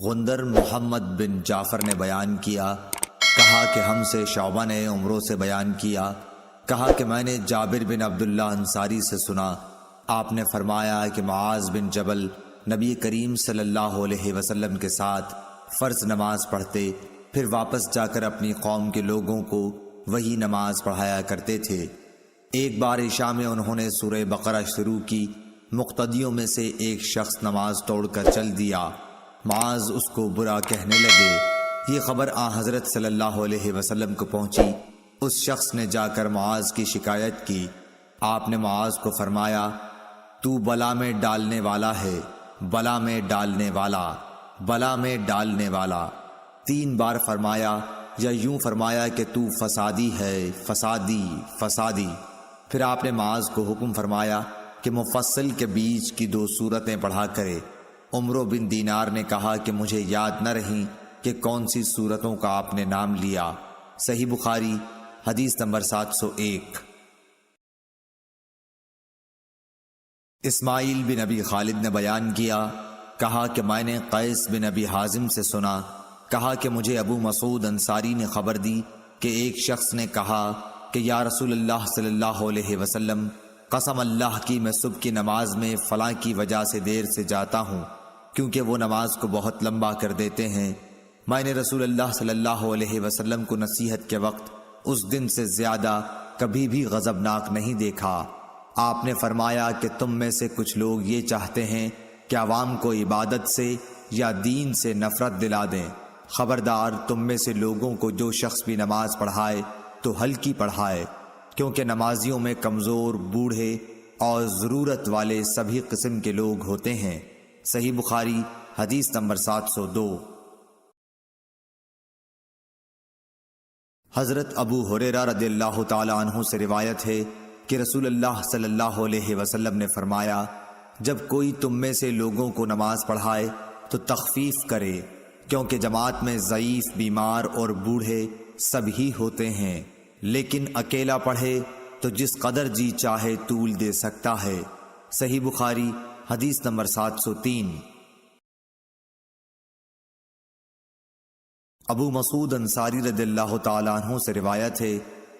غندر محمد بن جعفر نے بیان کیا، کہا کہ ہم سے شعبہ نے عمرو سے بیان کیا، کہا کہ میں نے جابر بن عبداللہ انصاری سے سنا، آپ نے فرمایا کہ معاذ بن جبل نبی کریم صلی اللہ علیہ وسلم کے ساتھ فرض نماز پڑھتے، پھر واپس جا کر اپنی قوم کے لوگوں کو وہی نماز پڑھایا کرتے تھے۔ ایک بار عشاء میں انہوں نے سورہ بقرہ شروع کی، مقتدیوں میں سے ایک شخص نماز توڑ کر چل دیا، معاذ اس کو برا کہنے لگے۔ یہ خبر حضرت صلی اللہ علیہ وسلم کو پہنچی۔ اس شخص نے جا کر معاذ کی شکایت کی۔ آپ نے معاذ کو فرمایا، تو بلا میں ڈالنے والا ہے، بلا میں ڈالنے والا، بلا میں ڈالنے والا 3 بار فرمایا، یا یوں فرمایا کہ تو فسادی ہے، فسادی، فسادی۔ پھر آپ نے معاذ کو حکم فرمایا کہ مفصل کے بیچ کی 2 سورتیں پڑھا کرے۔ عمرو بن دینار نے کہا کہ مجھے یاد نہ رہیں کہ کون سی سورتوں کا آپ نے نام لیا۔ صحیح بخاری حدیث نمبر 701۔ اسماعیل بن ابی خالد نے بیان کیا، کہا کہ میں نے قیس بن ابی حازم سے سنا، کہا کہ مجھے ابو مسعود انصاری نے خبر دی کہ ایک شخص نے کہا کہ یا رسول اللہ صلی اللہ علیہ وسلم، قسم اللہ کی میں صبح کی نماز میں فلاں کی وجہ سے دیر سے جاتا ہوں، کیونکہ وہ نماز کو بہت لمبا کر دیتے ہیں۔ میں نے رسول اللہ صلی اللہ علیہ وسلم کو نصیحت کے وقت اس دن سے زیادہ کبھی بھی غضبناک نہیں دیکھا۔ آپ نے فرمایا کہ تم میں سے کچھ لوگ یہ چاہتے ہیں کہ عوام کو عبادت سے یا دین سے نفرت دلا دیں۔ خبردار، تم میں سے لوگوں کو جو شخص بھی نماز پڑھائے تو ہلکی پڑھائے، کیونکہ نمازیوں میں کمزور، بوڑھے اور ضرورت والے سبھی قسم کے لوگ ہوتے ہیں۔ صحیح بخاری حدیث نمبر 702۔ حضرت ابو ہریرہ رضی اللہ تعالی عنہ سے روایت ہے کہ رسول اللہ صلی اللہ علیہ وسلم نے فرمایا، جب کوئی تم میں سے لوگوں کو نماز پڑھائے تو تخفیف کرے، کیونکہ جماعت میں ضعیف، بیمار اور بوڑھے سب ہی ہوتے ہیں، لیکن اکیلا پڑھے تو جس قدر جی چاہے طول دے سکتا ہے۔ صحیح بخاری حدیث نمبر 703۔ ابو مسعود انصاری رضی اللہ تعالیٰ عنہ سے روایت ہے،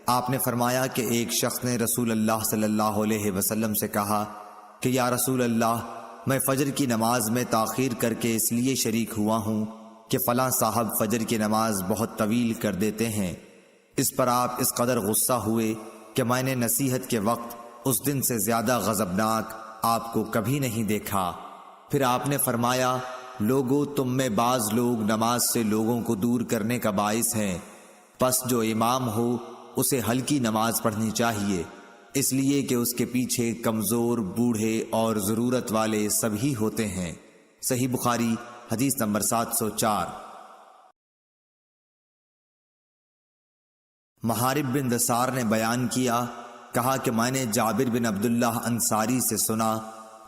آپ نے فرمایا کہ ایک شخص نے رسول اللہ صلی اللہ علیہ وسلم سے کہا کہ یا رسول اللہ، میں فجر کی نماز میں تاخیر کر کے اس لیے شریک ہوا ہوں کہ فلاں صاحب فجر کی نماز بہت طویل کر دیتے ہیں۔ اس پر آپ اس قدر غصہ ہوئے کہ میں نے نصیحت کے وقت اس دن سے زیادہ غضبناک آپ کو کبھی نہیں دیکھا۔ پھر آپ نے فرمایا، لوگوں، تم میں بعض لوگ نماز سے لوگوں کو دور کرنے کا باعث ہیں، پس جو امام ہو اسے ہلکی نماز پڑھنی چاہیے، اس لیے کہ اس کے پیچھے کمزور، بوڑھے اور ضرورت والے سبھی ہوتے ہیں۔ صحیح بخاری حدیث نمبر 704۔ محارب بن دثار نے بیان کیا، کہا کہ میں نے جابر بن عبداللہ انصاری سے سنا،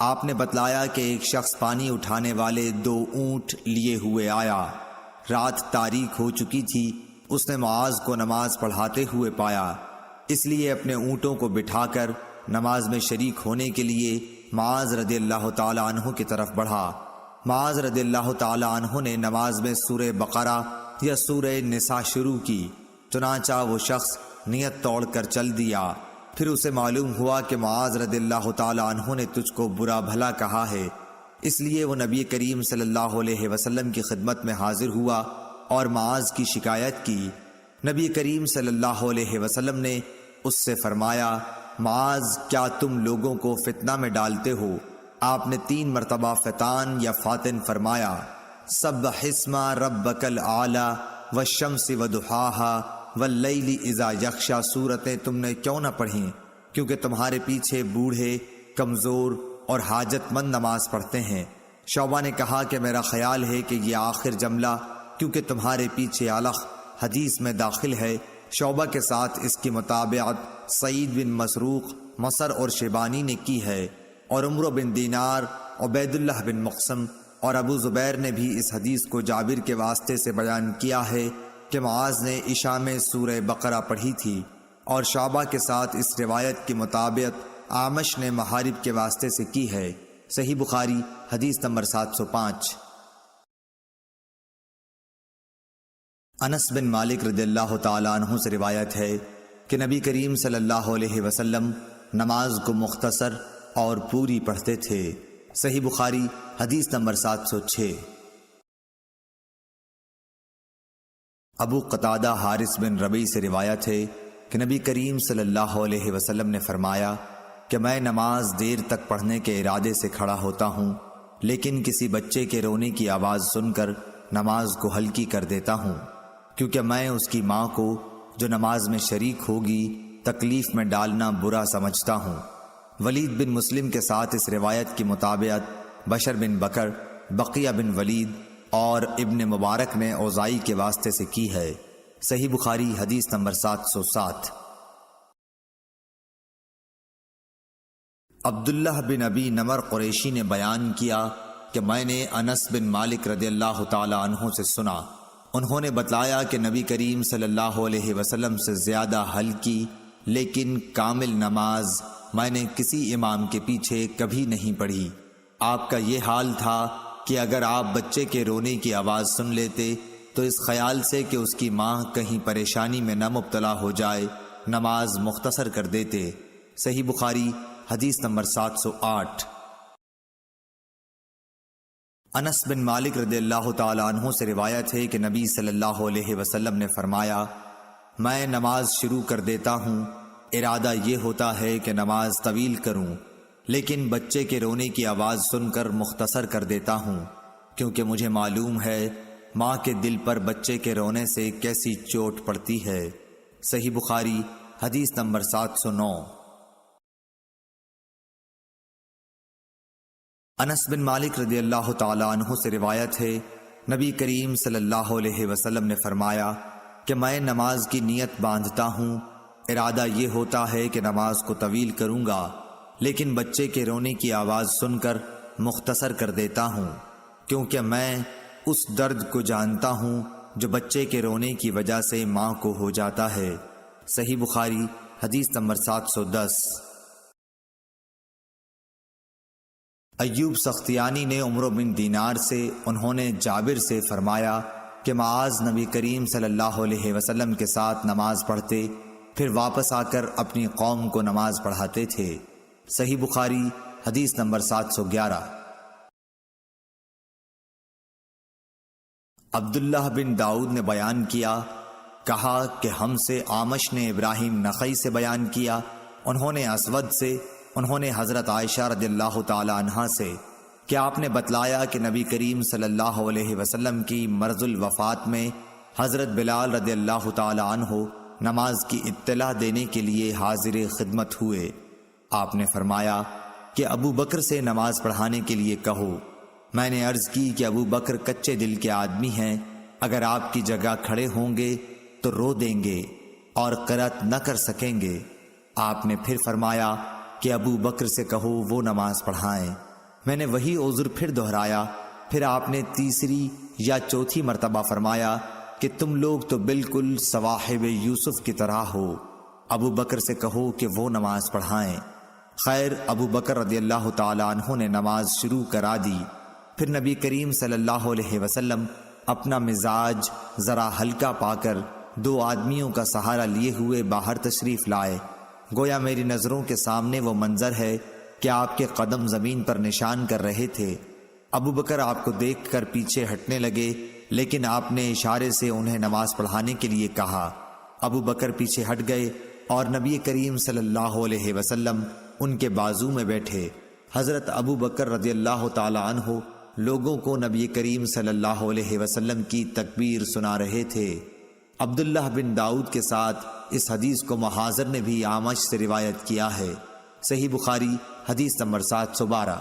آپ نے بتلایا کہ ایک شخص پانی اٹھانے والے 2 اونٹ لیے ہوئے آیا۔ رات تاریک ہو چکی تھی۔ اس نے معاذ کو نماز پڑھاتے ہوئے پایا، اس لیے اپنے اونٹوں کو بٹھا کر نماز میں شریک ہونے کے لیے معاذ رضی اللہ تعالی عنہ کی طرف بڑھا۔ معاذ رضی اللہ تعالی عنہ نے نماز میں سورہ بقرہ یا سورہ نساء شروع کی، چنانچہ وہ شخص نیت توڑ کر چل دیا۔ پھر اسے معلوم ہوا کہ معاذ رضی اللہ تعالی عنہ نے تجھ کو برا بھلا کہا ہے، اس لیے وہ نبی کریم صلی اللہ علیہ وسلم کی خدمت میں حاضر ہوا اور معاذ کی شکایت کی۔ نبی کریم صلی اللہ علیہ وسلم نے اس سے فرمایا، معاذ، کیا تم لوگوں کو فتنہ میں ڈالتے ہو؟ آپ نے 3 مرتبہ فتان یا فاتن فرمایا۔ سبح اسم ربک الاعلی والشمس وضحاها واللیل اذا یغشی سورتیں تم نے کیوں نہ پڑھیں؟ کیونکہ تمہارے پیچھے بوڑھے، کمزور اور حاجت مند نماز پڑھتے ہیں۔ شعبہ نے کہا کہ میرا خیال ہے کہ یہ آخر جملہ کیونکہ تمہارے پیچھے علق حدیث میں داخل ہے۔ شعبہ کے ساتھ اس کی مطابقت سعید بن مسروق، مصر اور شیبانی نے کی ہے، اور عمرو بن دینار، عبید اللہ بن مقسم اور ابو زبیر نے بھی اس حدیث کو جابر کے واسطے سے بیان کیا ہے کہ معاذ نے عشاء میں سورہ بقرہ پڑھی تھی، اور شعبہ کے ساتھ اس روایت کی مطابقت اعمش نے محارب کے واسطے سے کی ہے۔ صحیح بخاری حدیث نمبر 705۔ انس بن مالک رضی اللہ تعالیٰ عنہ سے روایت ہے کہ نبی کریم صلی اللہ علیہ وسلم نماز کو مختصر اور پوری پڑھتے تھے۔ صحیح بخاری حدیث نمبر 706۔ ابو قتادہ حارث بن ربیع سے روایت ہے کہ نبی کریم صلی اللہ علیہ وسلم نے فرمایا کہ میں نماز دیر تک پڑھنے کے ارادے سے کھڑا ہوتا ہوں، لیکن کسی بچے کے رونے کی آواز سن کر نماز کو ہلکی کر دیتا ہوں، کیونکہ میں اس کی ماں کو جو نماز میں شریک ہوگی تکلیف میں ڈالنا برا سمجھتا ہوں۔ ولید بن مسلم کے ساتھ اس روایت کی مطابقت بشر بن بکر، بقیہ بن ولید اور ابن مبارک نے اوزائی کے واسطے سے کی ہے۔ صحیح بخاری حدیث نمبر 707۔ عبداللہ بن ابی نمر قریشی نے بیان کیا کہ میں نے انس بن مالک رضی اللہ تعالی عنہ سے سنا، انہوں نے بتلایا کہ نبی کریم صلی اللہ علیہ وسلم سے زیادہ ہلکی لیکن کامل نماز میں نے کسی امام کے پیچھے کبھی نہیں پڑھی۔ آپ کا یہ حال تھا کہ اگر آپ بچے کے رونے کی آواز سن لیتے تو اس خیال سے کہ اس کی ماں کہیں پریشانی میں نہ مبتلا ہو جائے نماز مختصر کر دیتے۔ صحیح بخاری حدیث نمبر 708۔ انس بن مالک رضی اللہ تعالی عنہ سے روایت ہے کہ نبی صلی اللہ علیہ وسلم نے فرمایا، میں نماز شروع کر دیتا ہوں، ارادہ یہ ہوتا ہے کہ نماز طویل کروں، لیکن بچے کے رونے کی آواز سن کر مختصر کر دیتا ہوں، کیونکہ مجھے معلوم ہے ماں کے دل پر بچے کے رونے سے کیسی چوٹ پڑتی ہے۔ صحیح بخاری حدیث نمبر 709۔ انس بن مالک رضی اللہ تعالی عنہ سے روایت ہے نبی کریم صلی اللہ علیہ وسلم نے فرمایا کہ میں نماز کی نیت باندھتا ہوں، ارادہ یہ ہوتا ہے کہ نماز کو طویل کروں گا، لیکن بچے کے رونے کی آواز سن کر مختصر کر دیتا ہوں، کیونکہ میں اس درد کو جانتا ہوں جو بچے کے رونے کی وجہ سے ماں کو ہو جاتا ہے۔ صحیح بخاری حدیث نمبر 710۔ ایوب سختیانی نے عمرو بن دینار سے، انہوں نے جابر سے فرمایا کہ معاذ نبی کریم صلی اللہ علیہ وسلم کے ساتھ نماز پڑھتے، پھر واپس آ کر اپنی قوم کو نماز پڑھاتے تھے۔ صحیح بخاری حدیث نمبر 711۔ عبداللہ بن داؤد نے بیان کیا، کہا کہ ہم سے آمش نے ابراہیم نخعی سے بیان کیا، انہوں نے اسود سے، انہوں نے حضرت عائشہ رضی اللہ تعالی عنہا سے کہ آپ نے بتلایا کہ نبی کریم صلی اللہ علیہ وسلم کی مرض الوفات میں حضرت بلال رضی اللہ تعالی عنہ نماز کی اطلاع دینے کے لیے حاضر خدمت ہوئے۔ آپ نے فرمایا کہ ابو بکر سے نماز پڑھانے کے لیے کہو۔ میں نے عرض کی کہ ابو بکر کچے دل کے آدمی ہیں، اگر آپ کی جگہ کھڑے ہوں گے تو رو دیں گے اور قرأت نہ کر سکیں گے۔ آپ نے پھر فرمایا کہ ابو بکر سے کہو وہ نماز پڑھائیں۔ میں نے وہی عذر پھر دہرایا، پھر آپ نے تیسری یا چوتھی مرتبہ فرمایا کہ تم لوگ تو بالکل صواحب یوسف کی طرح ہو، ابو بکر سے کہو کہ وہ نماز پڑھائیں۔ خیر، ابو بکر رضی اللہ تعالی عنہ نے نماز شروع کرا دی۔ پھر نبی کریم صلی اللہ علیہ وسلم اپنا مزاج ذرا ہلکا پا کر 2 آدمیوں کا سہارا لیے ہوئے باہر تشریف لائے۔ گویا میری نظروں کے سامنے وہ منظر ہے کہ آپ کے قدم زمین پر نشان کر رہے تھے۔ ابو بکر آپ کو دیکھ کر پیچھے ہٹنے لگے، لیکن آپ نے اشارے سے انہیں نماز پڑھانے کے لیے کہا۔ ابو بکر پیچھے ہٹ گئے اور نبی کریم صلی اللہ علیہ وسلم ان کے بازو میں بیٹھے۔ حضرت ابو بکر رضی اللہ تعالی عنہ لوگوں کو نبی کریم صلی اللہ علیہ وسلم کی تکبیر سنا رہے تھے۔ عبداللہ بن داؤد کے ساتھ اس حدیث کو محاذر نے بھی آمش سے روایت کیا ہے۔ صحیح بخاری حدیث نمبر 712۔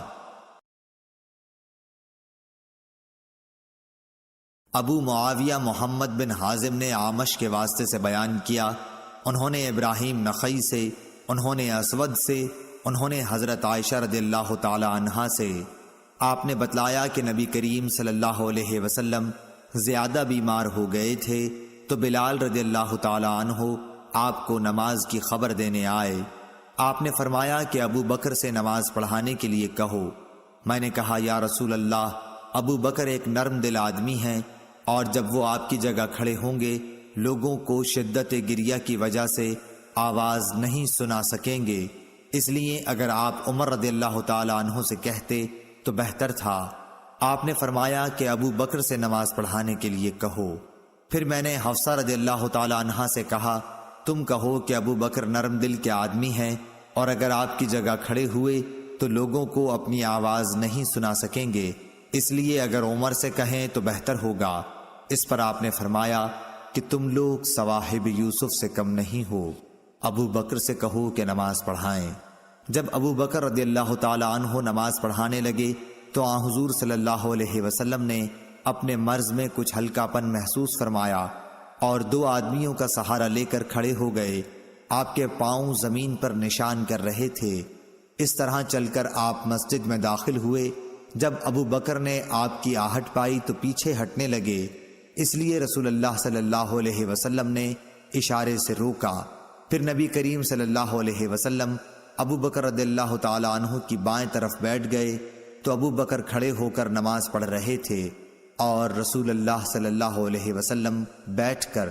ابو معاویہ محمد بن حازم نے آمش کے واسطے سے بیان کیا، انہوں نے ابراہیم نخعی سے، انہوں نے اسود سے، انہوں نے حضرت عائشہ رضی اللہ تعالی عنہا سے۔ آپ نے بتلایا کہ نبی کریم صلی اللہ علیہ وسلم زیادہ بیمار ہو گئے تھے تو بلال رضی اللہ تعالی عنہ آپ کو نماز کی خبر دینے آئے۔ آپ نے فرمایا کہ ابو بکر سے نماز پڑھانے کے لیے کہو۔ میں نے کہا یا رسول اللہ، ابو بکر ایک نرم دل آدمی ہیں اور جب وہ آپ کی جگہ کھڑے ہوں گے لوگوں کو شدت گریہ کی وجہ سے آواز نہیں سنا سکیں گے، اس لیے اگر آپ عمر رضی اللہ تعالی عنہ سے کہتے تو بہتر تھا۔ آپ نے فرمایا کہ ابو بکر سے نماز پڑھانے کے لیے کہو۔ پھر میں نے حفصہ رضی اللہ تعالی عنہ سے کہا تم کہو کہ ابو بکر نرم دل کے آدمی ہیں، اور اگر آپ کی جگہ کھڑے ہوئے تو لوگوں کو اپنی آواز نہیں سنا سکیں گے، اس لیے اگر عمر سے کہیں تو بہتر ہوگا۔ اس پر آپ نے فرمایا کہ تم لوگ صواحب یوسف سے کم نہیں ہو، ابو بکر سے کہو کہ نماز پڑھائیں۔ جب ابو بکر رضی اللہ تعالی عنہ نماز پڑھانے لگے تو آن حضور صلی اللہ علیہ وسلم نے اپنے مرض میں کچھ ہلکا پن محسوس فرمایا اور 2 آدمیوں کا سہارا لے کر کھڑے ہو گئے۔ آپ کے پاؤں زمین پر نشان کر رہے تھے۔ اس طرح چل کر آپ مسجد میں داخل ہوئے۔ جب ابو بکر نے آپ کی آہٹ پائی تو پیچھے ہٹنے لگے، اس لیے رسول اللہ صلی اللہ علیہ وسلم نے اشارے سے روکا۔ پھر نبی کریم صلی اللہ علیہ وسلم ابو بکر رضی اللہ تعالی عنہ کی بائیں طرف بیٹھ گئے تو ابو بکر کھڑے ہو کر نماز پڑھ رہے تھے اور رسول اللہ صلی اللہ علیہ وسلم بیٹھ کر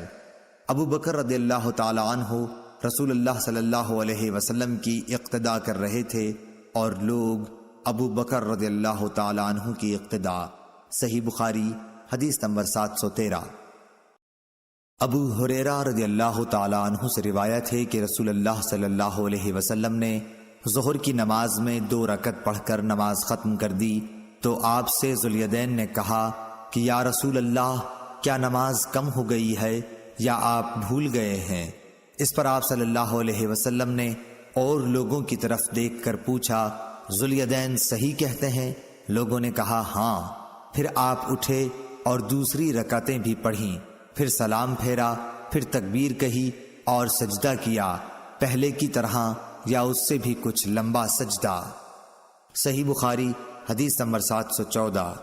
ابو بکر رضی اللہ تعالی عنہ رسول اللہ صلی اللہ علیہ وسلم کی اقتداء کر رہے تھے اور لوگ ابو بکر رضی اللہ تعالی عنہ کی اقتداء۔ صحیح بخاری حدیث نمبر 713۔ ابو ہریرہ رضی اللہ تعالی عنہ سے روایت ہے کہ رسول اللہ صلی اللہ علیہ وسلم نے ظہر کی نماز میں 2 رکعت پڑھ کر نماز ختم کر دی تو آپ سے ذوالیدین نے کہا کہ یا رسول اللہ کیا نماز کم ہو گئی ہے یا آپ بھول گئے ہیں؟ اس پر آپ صلی اللہ علیہ وسلم نے اور لوگوں کی طرف دیکھ کر پوچھا ذوالیدین صحیح کہتے ہیں؟ لوگوں نے کہا ہاں۔ پھر آپ اٹھے اور دوسری رکعتیں بھی پڑھیں، پھر سلام پھیرا، پھر تکبیر کہی اور سجدہ کیا، پہلے کی طرح یا اس سے بھی کچھ لمبا سجدہ۔ صحیح بخاری حدیث نمبر 714۔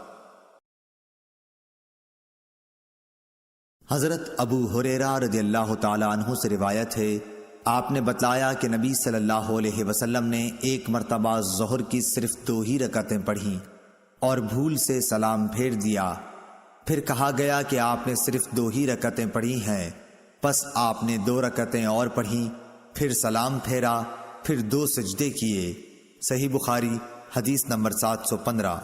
حضرت ابو ہریرہ رضی اللہ تعالی عنہ سے روایت ہے آپ نے بتلایا کہ نبی صلی اللہ علیہ وسلم نے ایک مرتبہ ظہر کی صرف 2 ہی رکعتیں پڑھیں اور بھول سے سلام پھیر دیا۔ پھر کہا گیا کہ آپ نے صرف 2 ہی رکعتیں پڑھی ہیں، پس آپ نے 2 رکعتیں اور پڑھیں، پھر سلام پھیرا، پھر 2 سجدے کیے۔ صحیح بخاری حدیث نمبر 715۔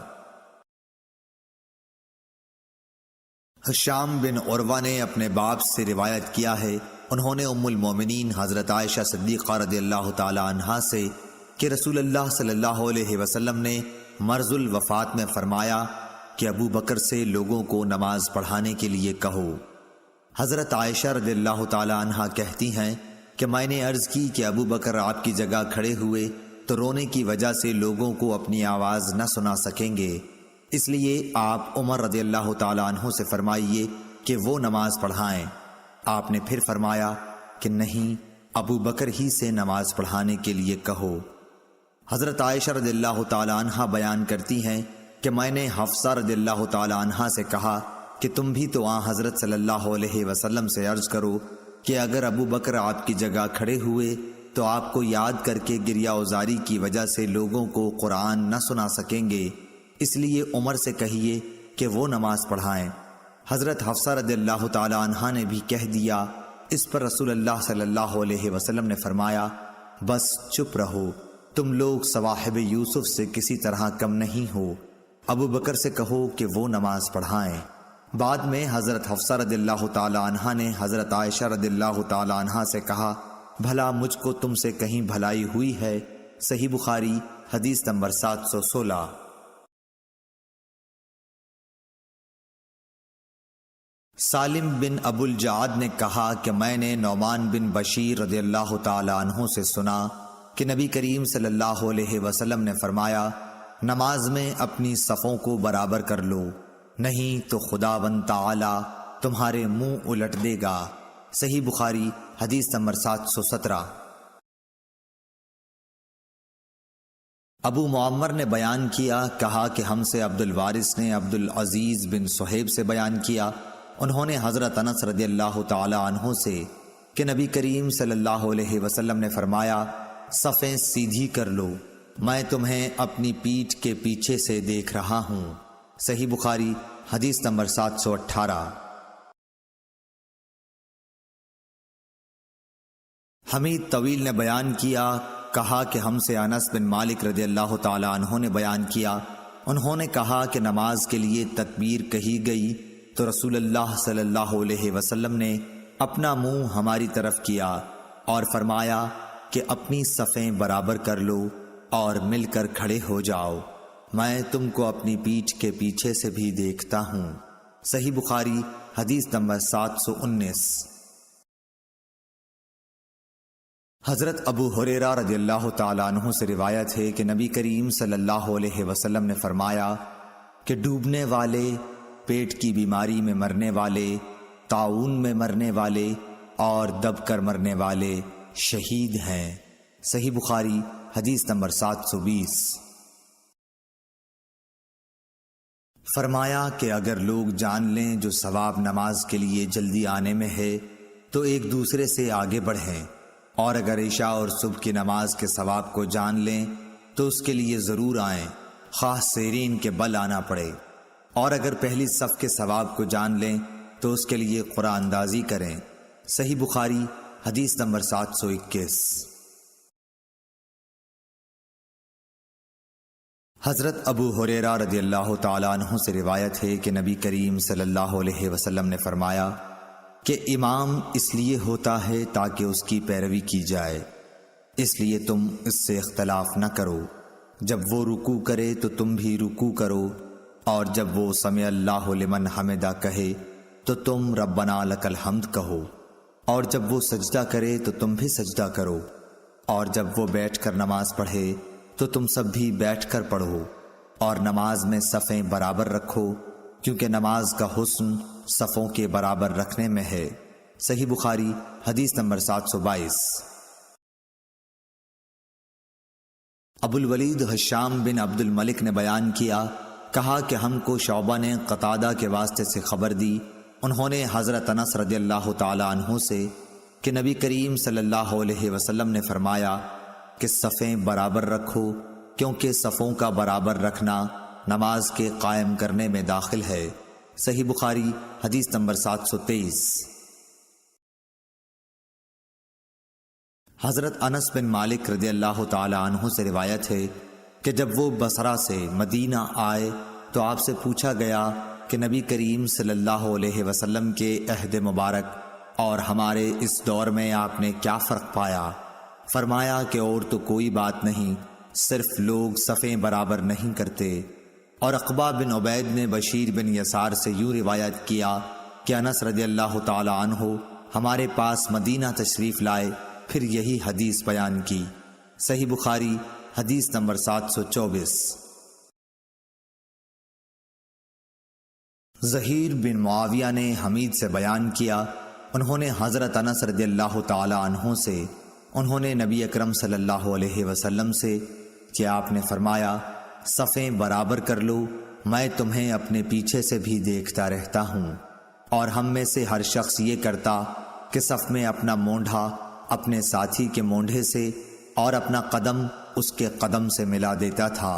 حشام بن عروہ نے اپنے باپ سے روایت کیا ہے، انہوں نے ام المومنین حضرت عائشہ صدیقہ رضی اللہ تعالی عنہا سے کہ رسول اللہ صلی اللہ علیہ وسلم نے مرض الوفات میں فرمایا کہ ابو بکر سے لوگوں کو نماز پڑھانے کے لیے کہو۔ حضرت عائشہ رضی اللہ تعالی عنہا کہتی ہیں کہ میں نے عرض کی کہ ابو بکر آپ کی جگہ کھڑے ہوئے تو رونے کی وجہ سے لوگوں کو اپنی آواز نہ سنا سکیں گے، اس لیے آپ عمر رضی اللہ تعالی عنہ سے فرمائیے کہ وہ نماز پڑھائیں۔ آپ نے پھر فرمایا کہ نہیں، ابو بکر ہی سے نماز پڑھانے کے لیے کہو۔ حضرت عائشہ رضی اللہ تعالی عنہ بیان کرتی ہیں کہ میں نے حفصہ رضی اللہ تعالی عنہ سے کہا کہ تم بھی تو حضرت صلی اللہ علیہ وسلم سے عرض کرو کہ اگر ابو بکر آپ کی جگہ کھڑے ہوئے تو آپ کو یاد کر کے گریہ اوزاری کی وجہ سے لوگوں کو قرآن نہ سنا سکیں گے، اس لیے عمر سے کہیے کہ وہ نماز پڑھائیں۔ حضرت حفصہ رضی اللہ تعالی عنہا نے بھی کہہ دیا۔ اس پر رسول اللہ صلی اللہ علیہ وسلم نے فرمایا بس چپ رہو، تم لوگ صواحب یوسف سے کسی طرح کم نہیں ہو، ابو بکر سے کہو کہ وہ نماز پڑھائیں۔ بعد میں حضرت حفصہ رضی اللہ تعالی عنہا نے حضرت عائشہ رضی اللہ تعالی عنہا سے کہا بھلا مجھ کو تم سے کہیں بھلائی ہوئی ہے؟ صحیح بخاری حدیث نمبر 716۔ سالم بن ابو الجعد نے کہا کہ میں نے نعمان بن بشیر رضی اللہ تعالی عنہ سے سنا کہ نبی کریم صلی اللہ علیہ وسلم نے فرمایا نماز میں اپنی صفوں کو برابر کر لو، نہیں تو خداوند تعالی تمہارے منہ الٹ دے گا۔ صحیح بخاری حدیث نمبر 717۔ ابو معمر نے بیان کیا، کہا کہ ہم سے عبد الوارث نے عبد العزیز بن صہیب سے بیان کیا، انہوں نے حضرت انس رضی اللہ تعالی عنہ سے کہ نبی کریم صلی اللہ علیہ وسلم نے فرمایا صفیں سیدھی کر لو، میں تمہیں اپنی پیٹھ کے پیچھے سے دیکھ رہا ہوں۔ صحیح بخاری حدیث نمبر 718۔ حمید طویل نے بیان کیا، کہا کہ ہم سے انس بن مالک رضی اللہ تعالی عنہ نے بیان کیا، انہوں نے کہا کہ نماز کے لیے تکبیر کہی گئی تو رسول اللہ صلی اللہ علیہ وسلم نے اپنا منہ ہماری طرف کیا اور فرمایا کہ اپنی صفیں برابر کر لو اور مل کر کھڑے ہو جاؤ، میں تم کو اپنی پیٹھ کے پیچھے سے بھی دیکھتا ہوں۔ صحیح بخاری حدیث نمبر 719۔ حضرت ابو ہریرہ رضی اللہ تعالیٰ عنہ سے روایت ہے کہ نبی کریم صلی اللہ علیہ وسلم نے فرمایا کہ ڈوبنے والے، پیٹ کی بیماری میں مرنے والے، طاعون میں مرنے والے اور دب کر مرنے والے شہید ہیں۔ صحیح بخاری حدیث نمبر 720۔ فرمایا کہ اگر لوگ جان لیں جو ثواب نماز کے لیے جلدی آنے میں ہے تو ایک دوسرے سے آگے بڑھیں، اور اگر عشاء اور صبح کی نماز کے ثواب کو جان لیں تو اس کے لیے ضرور آئیں، خواہ سیرین کے بل آنا پڑے، اور اگر پہلی صف کے ثواب کو جان لیں تو اس کے لیے قرآن اندازی کریں۔ صحیح بخاری حدیث نمبر 721۔ حضرت ابو ہریرہ رضی اللہ تعالیٰ عنہ سے روایت ہے کہ نبی کریم صلی اللہ علیہ وسلم نے فرمایا کہ امام اس لیے ہوتا ہے تاکہ اس کی پیروی کی جائے، اس لیے تم اس سے اختلاف نہ کرو، جب وہ رکوع کرے تو تم بھی رکوع کرو، اور جب وہ سمع اللہ لمن حمدہ کہے تو تم ربنا لک الحمد کہو، اور جب وہ سجدہ کرے تو تم بھی سجدہ کرو، اور جب وہ بیٹھ کر نماز پڑھے تو تم سب بھی بیٹھ کر پڑھو، اور نماز میں صفیں برابر رکھو، کیونکہ نماز کا حسن صفوں کے برابر رکھنے میں ہے۔ صحیح بخاری حدیث نمبر 722۔ ابو الولید ہشام بن عبد الملک نے بیان کیا، کہا کہ ہم کو شعبہ نے قتادہ کے واسطے سے خبر دی، انہوں نے حضرت انس رضی اللہ تعالی عنہ سے کہ نبی کریم صلی اللہ علیہ وسلم نے فرمایا کہ صفیں برابر رکھو، کیونکہ صفوں کا برابر رکھنا نماز کے قائم کرنے میں داخل ہے۔ صحیح بخاری حدیث نمبر 723۔ حضرت انس بن مالک رضی اللہ تعالی عنہ سے روایت ہے کہ جب وہ بصرہ سے مدینہ آئے تو آپ سے پوچھا گیا کہ نبی کریم صلی اللہ علیہ وسلم کے عہد مبارک اور ہمارے اس دور میں آپ نے کیا فرق پایا؟ فرمایا کہ اور تو کوئی بات نہیں، صرف لوگ صفیں برابر نہیں کرتے۔ اور عقبہ بن عبید نے بشیر بن یسار سے یوں روایت کیا کہ انس رضی اللہ تعالی عنہ ہمارے پاس مدینہ تشریف لائے، پھر یہی حدیث بیان کی۔ صحیح بخاری حدیث نمبر 724۔ ظہیر بن معاویہ نے حمید سے بیان کیا، انہوں نے حضرت انس رضی اللہ تعالی عنہ سے، انہوں نے نبی اکرم صلی اللہ علیہ وسلم سے کہ آپ نے فرمایا صفیں برابر کر لو، میں تمہیں اپنے پیچھے سے بھی دیکھتا رہتا ہوں، اور ہم میں سے ہر شخص یہ کرتا کہ صف میں اپنا مونڈھا اپنے ساتھی کے مونڈھے سے اور اپنا قدم اس کے قدم سے ملا دیتا تھا۔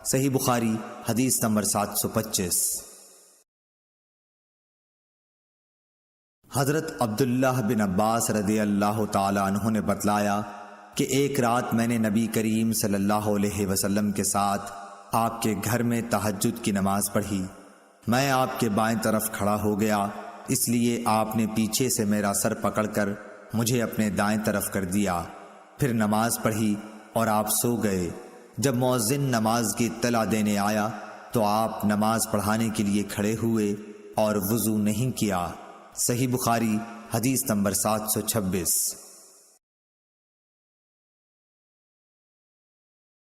صحیح بخاری حدیث نمبر 725۔ حضرت عبداللہ بن عباس رضی اللہ تعالی عنہ نے بتلایا کہ ایک رات میں نے نبی کریم صلی اللہ علیہ وسلم کے ساتھ آپ کے گھر میں تہجد کی نماز پڑھی، میں آپ کے بائیں طرف کھڑا ہو گیا، اس لیے آپ نے پیچھے سے میرا سر پکڑ کر مجھے اپنے دائیں طرف کر دیا، پھر نماز پڑھی اور آپ سو گئے۔ جب مؤذن نماز کی اطلاع دینے آیا تو آپ نماز پڑھانے کے لیے کھڑے ہوئے اور وضو نہیں کیا۔ صحیح بخاری حدیث نمبر 726۔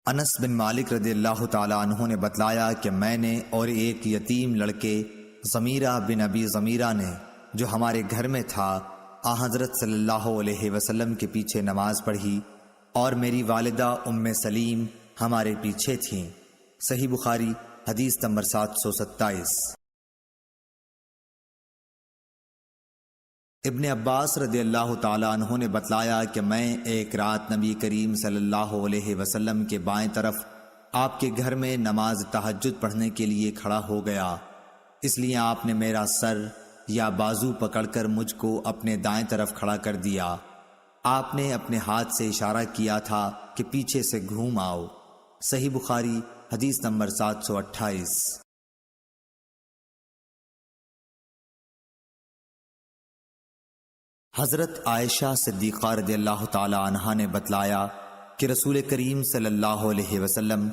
انس بن مالک رضی اللہ تعالی عنہ نے بتلایا کہ میں نے اور ایک یتیم لڑکے ضمیرہ بن ابی ضمیرہ نے جو ہمارے گھر میں تھا آن حضرت صلی اللہ علیہ وسلم کے پیچھے نماز پڑھی، اور میری والدہ ام سلیم ہمارے پیچھے تھیں۔ صحیح بخاری حدیث نمبر 727۔ ابن عباس رضی اللہ تعالیٰ عنہ نے بتلایا کہ میں ایک رات نبی کریم صلی اللہ علیہ وسلم کے بائیں طرف آپ کے گھر میں نماز تہجد پڑھنے کے لیے کھڑا ہو گیا، اس لیے آپ نے میرا سر یا بازو پکڑ کر مجھ کو اپنے دائیں طرف کھڑا کر دیا، آپ نے اپنے ہاتھ سے اشارہ کیا تھا کہ پیچھے سے گھوم آؤ۔ صحیح بخاری حدیث نمبر 728۔ حضرت عائشہ صدیقہ رضی اللہ تعالی عنہا نے بتلایا کہ رسول کریم صلی اللہ علیہ وسلم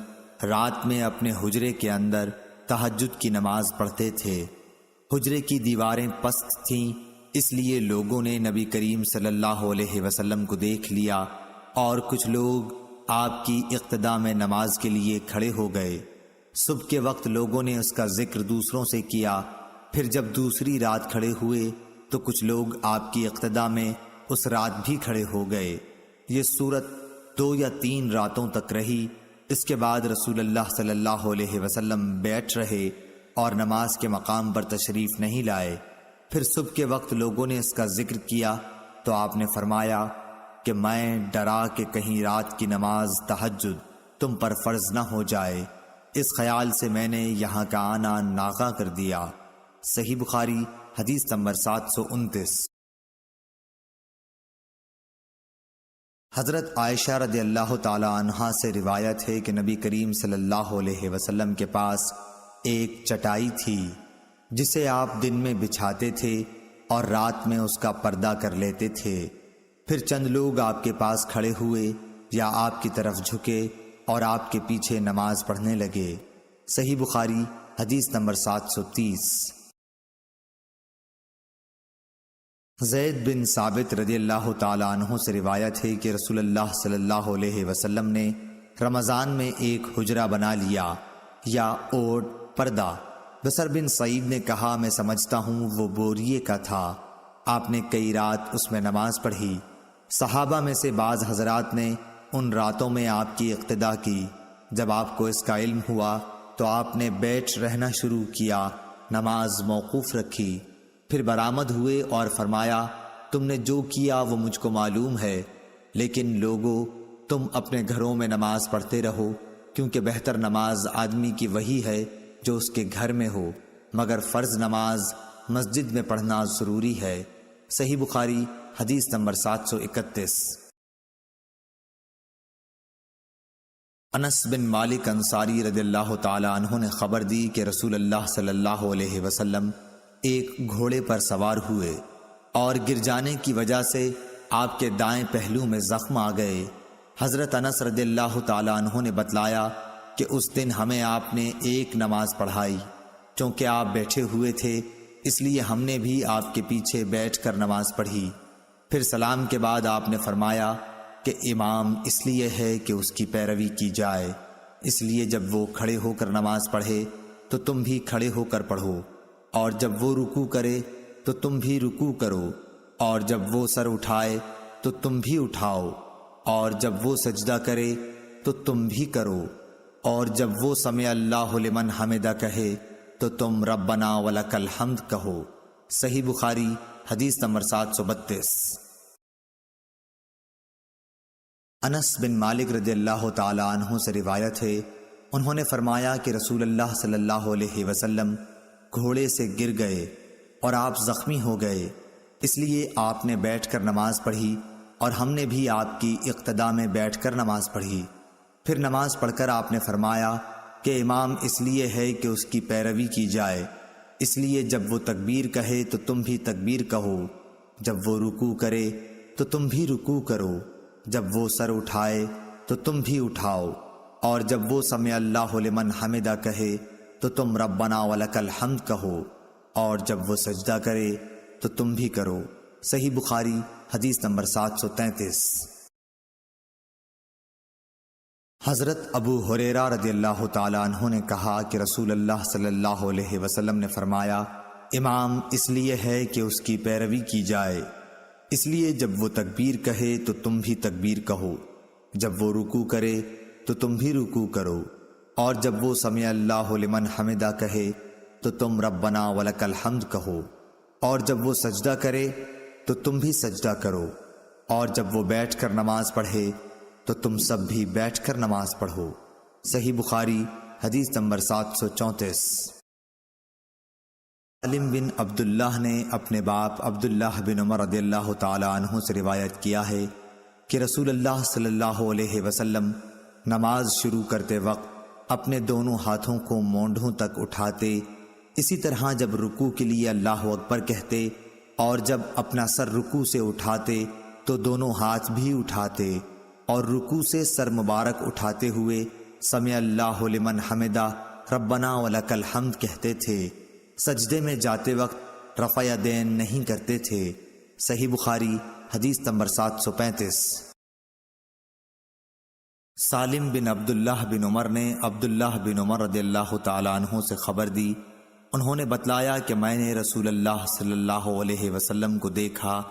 رات میں اپنے حجرے کے اندر تہجد کی نماز پڑھتے تھے۔ حجرے کی دیواریں پست تھیں، اس لیے لوگوں نے نبی کریم صلی اللہ علیہ وسلم کو دیکھ لیا اور کچھ لوگ آپ کی اقتداء میں نماز کے لیے کھڑے ہو گئے۔ صبح کے وقت لوگوں نے اس کا ذکر دوسروں سے کیا، پھر جب دوسری رات کھڑے ہوئے تو کچھ لوگ آپ کی اقتداء میں اس رات بھی کھڑے ہو گئے۔ یہ صورت 2 یا 3 راتوں تک رہی۔ اس کے بعد رسول اللہ صلی اللہ علیہ وسلم بیٹھ رہے اور نماز کے مقام پر تشریف نہیں لائے۔ پھر صبح کے وقت لوگوں نے اس کا ذکر کیا تو آپ نے فرمایا کہ میں ڈرا کہ کہیں رات کی نماز تہجد تم پر فرض نہ ہو جائے، اس خیال سے میں نے یہاں کا آنا ناغہ کر دیا۔ صحیح بخاری حدیث نمبر 729۔ حضرت عائشہ رضی اللہ تعالی عنہا سے روایت ہے کہ نبی کریم صلی اللہ علیہ وسلم کے پاس ایک چٹائی تھی جسے آپ دن میں بچھاتے تھے اور رات میں اس کا پردہ کر لیتے تھے۔ پھر چند لوگ آپ کے پاس کھڑے ہوئے یا آپ کی طرف جھکے اور آپ کے پیچھے نماز پڑھنے لگے۔ صحیح بخاری حدیث نمبر 730۔ زید بن ثابت رضی اللہ تعالی عنہ سے روایت ہے کہ رسول اللہ صلی اللہ علیہ وسلم نے رمضان میں ایک حجرہ بنا لیا یا اوٹ پردہ۔ بصر بن سعید نے کہا میں سمجھتا ہوں وہ بوریے کا تھا۔ آپ نے کئی رات اس میں نماز پڑھی۔ صحابہ میں سے بعض حضرات نے ان راتوں میں آپ کی اقتداء کی۔ جب آپ کو اس کا علم ہوا تو آپ نے بیٹھ رہنا شروع کیا، نماز موقوف رکھی۔ پھر برآمد ہوئے اور فرمایا تم نے جو کیا وہ مجھ کو معلوم ہے، لیکن لوگو تم اپنے گھروں میں نماز پڑھتے رہو، کیونکہ بہتر نماز آدمی کی وہی ہے جو اس کے گھر میں ہو، مگر فرض نماز مسجد میں پڑھنا ضروری ہے۔ صحیح بخاری حدیث نمبر 731۔ انس بن مالک انصاری رضی اللہ تعالی عنہ نے خبر دی کہ رسول اللہ صلی اللہ علیہ وسلم ایک گھوڑے پر سوار ہوئے اور گر جانے کی وجہ سے آپ کے دائیں پہلو میں زخم آ گئے۔ حضرت انس رضی اللہ تعالی عنہ نے بتلایا کہ اس دن ہمیں آپ نے ایک نماز پڑھائی، چونکہ آپ بیٹھے ہوئے تھے اس لیے ہم نے بھی آپ کے پیچھے بیٹھ کر نماز پڑھی۔ پھر سلام کے بعد آپ نے فرمایا کہ امام اس لیے ہے کہ اس کی پیروی کی جائے، اس لیے جب وہ کھڑے ہو کر نماز پڑھے تو تم بھی کھڑے ہو کر پڑھو، اور جب وہ رکوع کرے تو تم بھی رکوع کرو، اور جب وہ سر اٹھائے تو تم بھی اٹھاؤ، اور جب وہ سجدہ کرے تو تم بھی کرو، اور جب وہ سمع اللہ لمن حمدہ کہے تو تم ربنا ولک الحمد کہو۔ صحیح بخاری حدیث نمبر 732۔ انس بن مالک رضی اللہ تعالی عنہ سے روایت ہے، انہوں نے فرمایا کہ رسول اللہ صلی اللہ علیہ وسلم گھوڑے سے گر گئے اور آپ زخمی ہو گئے، اس لیے آپ نے بیٹھ کر نماز پڑھی اور ہم نے بھی آپ کی اقتداء میں بیٹھ کر نماز پڑھی۔ پھر نماز پڑھ کر آپ نے فرمایا کہ امام اس لیے ہے کہ اس کی پیروی کی جائے، اس لیے جب وہ تکبیر کہے تو تم بھی تکبیر کہو، جب وہ رکوع کرے تو تم بھی رکوع کرو، جب وہ سر اٹھائے تو تم بھی اٹھاؤ، اور جب وہ سمع اللہ لمن حمدہ کہے تو تم ربنا ولک الحمد کہو، اور جب وہ سجدہ کرے تو تم بھی کرو۔ صحیح بخاری حدیث نمبر 733۔ حضرت ابو ہریرہ رضی اللہ تعالی عنہ نے کہا کہ رسول اللہ صلی اللہ علیہ وسلم نے فرمایا امام اس لیے ہے کہ اس کی پیروی کی جائے، اس لیے جب وہ تکبیر کہے تو تم بھی تکبیر کہو، جب وہ رکوع کرے تو تم بھی رکوع کرو، اور جب وہ سمع اللہ لمن حمدہ کہے تو تم ربنا ولک الحمد کہو، اور جب وہ سجدہ کرے تو تم بھی سجدہ کرو، اور جب وہ بیٹھ کر نماز پڑھے تو تم سب بھی بیٹھ کر نماز پڑھو۔ صحیح بخاری حدیث نمبر 734۔ سالم بن عبداللہ نے اپنے باپ عبداللہ بن عمر رضی اللہ تعالی عنہ سے روایت کیا ہے کہ رسول اللہ صلی اللہ علیہ وسلم نماز شروع کرتے وقت اپنے دونوں ہاتھوں کو مونڈھوں تک اٹھاتے، اسی طرح جب رکوع کے لیے اللہ اکبر کہتے اور جب اپنا سر رکوع سے اٹھاتے تو دونوں ہاتھ بھی اٹھاتے، اور رکوع سے سر مبارک اٹھاتے ہوئے سمع اللہ لمن حمدہ ربنا ولک الحمد کہتے تھے۔ سجدے میں جاتے وقت رفع یدین نہیں کرتے تھے۔ صحیح بخاری حدیث نمبر 735۔ سالم بن عبداللہ بن عمر نے عبداللہ بن عمر رضی اللہ تعالیٰ عنہ سے خبر دی، انہوں نے بتلایا کہ میں نے رسول اللہ صلی اللہ علیہ وسلم کو دیکھا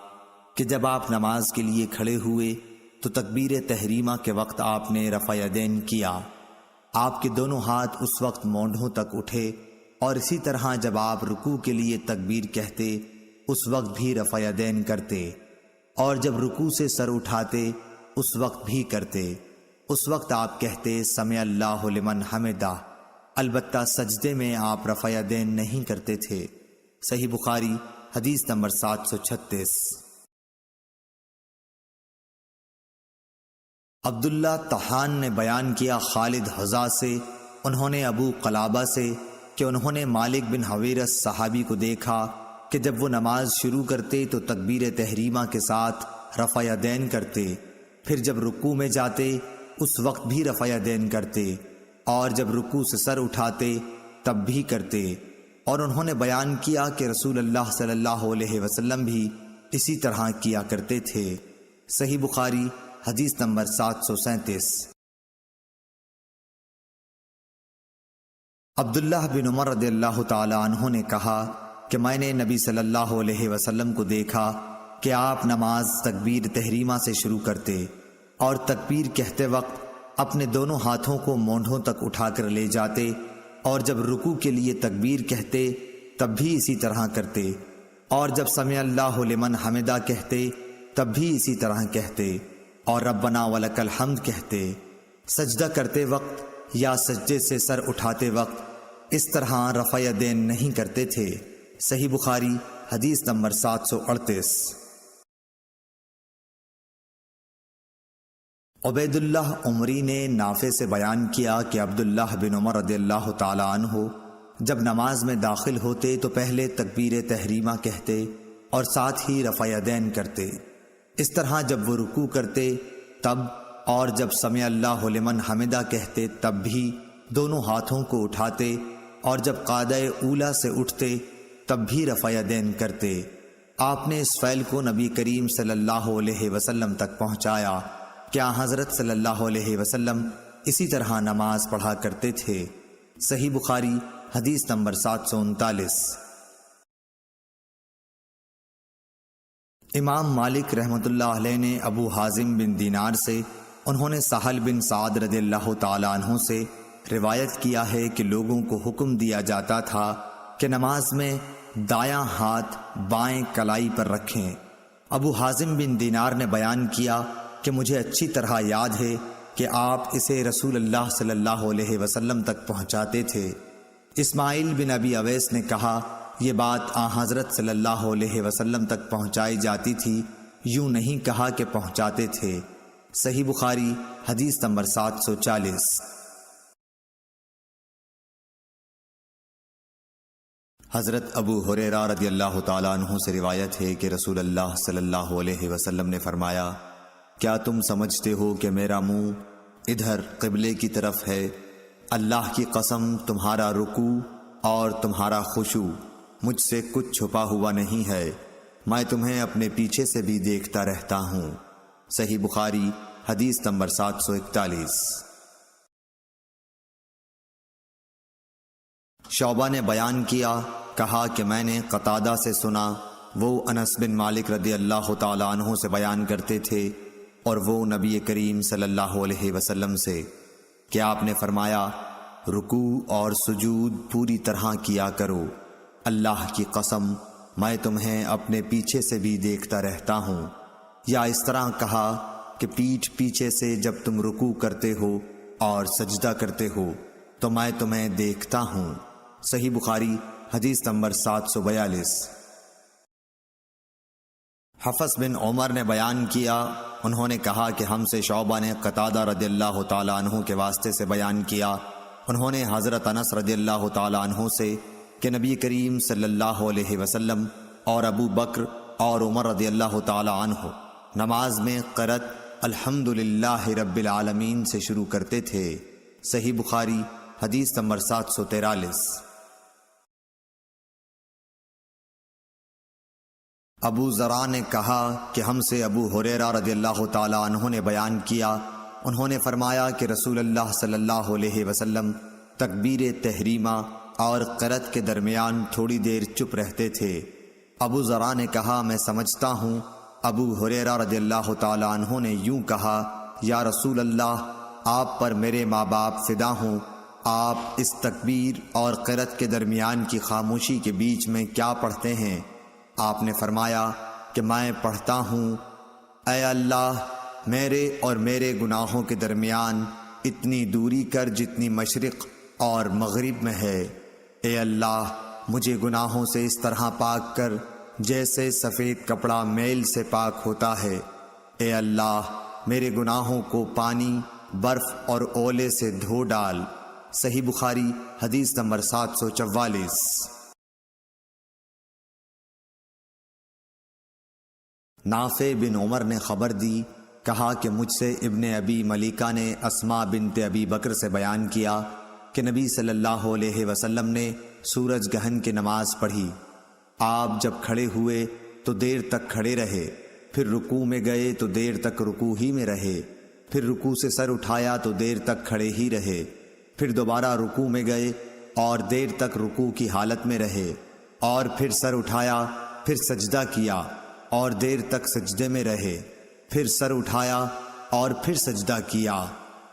کہ جب آپ نماز کے لیے کھڑے ہوئے تو تکبیر تحریمہ کے وقت آپ نے رفع یدین کیا، آپ کے دونوں ہاتھ اس وقت مونڈھوں تک اٹھے، اور اسی طرح جب آپ رکوع کے لیے تکبیر کہتے اس وقت بھی رفع یدین کرتے، اور جب رکوع سے سر اٹھاتے اس وقت بھی کرتے۔ اس وقت آپ کہتے سمع اللہ لمن حمدہ، البتہ سجدے میں آپ رفع یدین نہیں کرتے تھے۔ صحیح بخاری حدیث نمبر 736۔ عبداللہ طحان نے بیان کیا خالد حذا سے، انہوں نے ابو قلابہ سے کہ انہوں نے مالک بن حویرث صحابی کو دیکھا کہ جب وہ نماز شروع کرتے تو تکبیر تحریمہ کے ساتھ رفع یدین کرتے، پھر جب رکوع میں جاتے اس وقت بھی رفع یدین کرتے، اور جب رکوع سے سر اٹھاتے تب بھی کرتے، اور انہوں نے بیان کیا کہ رسول اللہ صلی اللہ علیہ وسلم بھی اسی طرح کیا کرتے تھے۔ صحیح بخاری حدیث نمبر 737۔ عبداللہ بن عمر رضی اللہ تعالی عنہ نے کہا کہ میں نے نبی صلی اللہ علیہ وسلم کو دیکھا کہ آپ نماز تکبیر تحریمہ سے شروع کرتے اور تکبیر کہتے وقت اپنے دونوں ہاتھوں کو مونڈھوں تک اٹھا کر لے جاتے، اور جب رکوع کے لیے تکبیر کہتے تب بھی اسی طرح کرتے، اور جب سمع اللہ لمن حمدہ کہتے تب بھی اسی طرح کہتے، اور ربنا ولک الحمد کہتے۔ سجدہ کرتے وقت یا سجدے سے سر اٹھاتے وقت اس طرح رفع یدین نہیں کرتے تھے۔ صحیح بخاری حدیث نمبر 738۔ عبید اللہ عمری نے نافع سے بیان کیا کہ عبداللہ بن عمر رضی اللہ تعالی عنہ جب نماز میں داخل ہوتے تو پہلے تکبیر تحریمہ کہتے اور ساتھ ہی رفع یدین کرتے، اس طرح جب وہ رکوع کرتے تب، اور جب سمع اللہ لمن حمدہ کہتے تب بھی دونوں ہاتھوں کو اٹھاتے، اور جب قاعدہ اولا سے اٹھتے تب بھی رفع یدین کرتے۔ آپ نے اس فعل کو نبی کریم صلی اللہ علیہ وسلم تک پہنچایا، کیا حضرت صلی اللہ علیہ وسلم اسی طرح نماز پڑھا کرتے تھے۔ صحیح بخاری حدیث نمبر 739۔ امام مالک رحمۃ اللہ علیہ نے ابو حازم بن دینار سے، انہوں نے سہل بن سعد رضی اللہ تعالی عنہ سے روایت کیا ہے کہ لوگوں کو حکم دیا جاتا تھا کہ نماز میں دایاں ہاتھ بائیں کلائی پر رکھیں۔ ابو حازم بن دینار نے بیان کیا کہ مجھے اچھی طرح یاد ہے کہ آپ اسے رسول اللہ صلی اللہ علیہ وسلم تک پہنچاتے تھے۔ اسماعیل بن ابی اویس نے کہا یہ بات حضرت صلی اللہ علیہ وسلم تک پہنچائی جاتی تھی، یوں نہیں کہا کہ پہنچاتے تھے۔ صحیح بخاری حدیث نمبر 740۔ حضرت ابو ہریرہ رضی اللہ تعالیٰ عنہ سے روایت ہے کہ رسول اللہ صلی اللہ علیہ وسلم نے فرمایا، کیا تم سمجھتے ہو کہ میرا منہ ادھر قبلے کی طرف ہے؟ اللہ کی قسم تمہارا رکوع اور تمہارا خشوع مجھ سے کچھ چھپا ہوا نہیں ہے، میں تمہیں اپنے پیچھے سے بھی دیکھتا رہتا ہوں۔ صحیح بخاری حدیث نمبر 741۔ شعبہ نے بیان کیا، کہا کہ میں نے قتادہ سے سنا، وہ انس بن مالک رضی اللہ تعالی عنہ سے بیان کرتے تھے، اور وہ نبی کریم صلی اللہ علیہ وسلم سے کہ آپ نے فرمایا رکوع اور سجود پوری طرح کیا کرو، اللہ کی قسم میں تمہیں اپنے پیچھے سے بھی دیکھتا رہتا ہوں۔ یا اس طرح کہا کہ پیٹھ پیچھے سے جب تم رکوع کرتے ہو اور سجدہ کرتے ہو تو میں تمہیں دیکھتا ہوں۔ صحیح بخاری حدیث نمبر 742۔ حفص بن عمر نے بیان کیا، انہوں نے کہا کہ ہم سے شعبہ نے قتادہ رضی اللہ تعالیٰ عنہ کے واسطے سے بیان کیا، انہوں نے حضرت انس رضی اللہ تعالیٰ عنہ سے کہ نبی کریم صلی اللہ علیہ وسلم اور ابو بکر اور عمر رضی اللہ تعالیٰ عنہ نماز میں قرأت الحمدللہ رب العالمین سے شروع کرتے تھے۔ صحیح بخاری حدیث نمبر 743۔ ابو ذرا نے کہا کہ ہم سے ابو ہریرہ رضی اللہ تعالیٰ عنہ نے بیان کیا، انہوں نے فرمایا کہ رسول اللہ صلی اللہ علیہ وسلم تکبیر تحریمہ اور قرأت کے درمیان تھوڑی دیر چپ رہتے تھے۔ ابو ذرا نے کہا میں سمجھتا ہوں ابو ہریرہ رضی اللہ تعالیٰ عنہ نے یوں کہا، یا رسول اللہ آپ پر میرے ماں باپ فدا ہوں، آپ اس تکبیر اور قرأت کے درمیان کی خاموشی کے بیچ میں کیا پڑھتے ہیں؟ آپ نے فرمایا کہ میں پڑھتا ہوں، اے اللہ میرے اور میرے گناہوں کے درمیان اتنی دوری کر جتنی مشرق اور مغرب میں ہے۔ اے اللہ مجھے گناہوں سے اس طرح پاک کر جیسے سفید کپڑا میل سے پاک ہوتا ہے۔ اے اللہ میرے گناہوں کو پانی، برف اور اولے سے دھو ڈال۔ صحیح بخاری حدیث نمبر 744۔ نافع بن عمر نے خبر دی، کہا کہ مجھ سے ابن ابی ملیکہ نے اسماء بنت ابی بکر سے بیان کیا کہ نبی صلی اللہ علیہ وسلم نے سورج گہن کی نماز پڑھی۔ آپ جب کھڑے ہوئے تو دیر تک کھڑے رہے، پھر رکوع میں گئے تو دیر تک رکوع ہی میں رہے، پھر رکوع سے سر اٹھایا تو دیر تک کھڑے ہی رہے، پھر دوبارہ رکوع میں گئے اور دیر تک رکوع کی حالت میں رہے، اور پھر سر اٹھایا، پھر سجدہ کیا اور دیر تک سجدے میں رہے، پھر سر اٹھایا اور پھر سجدہ کیا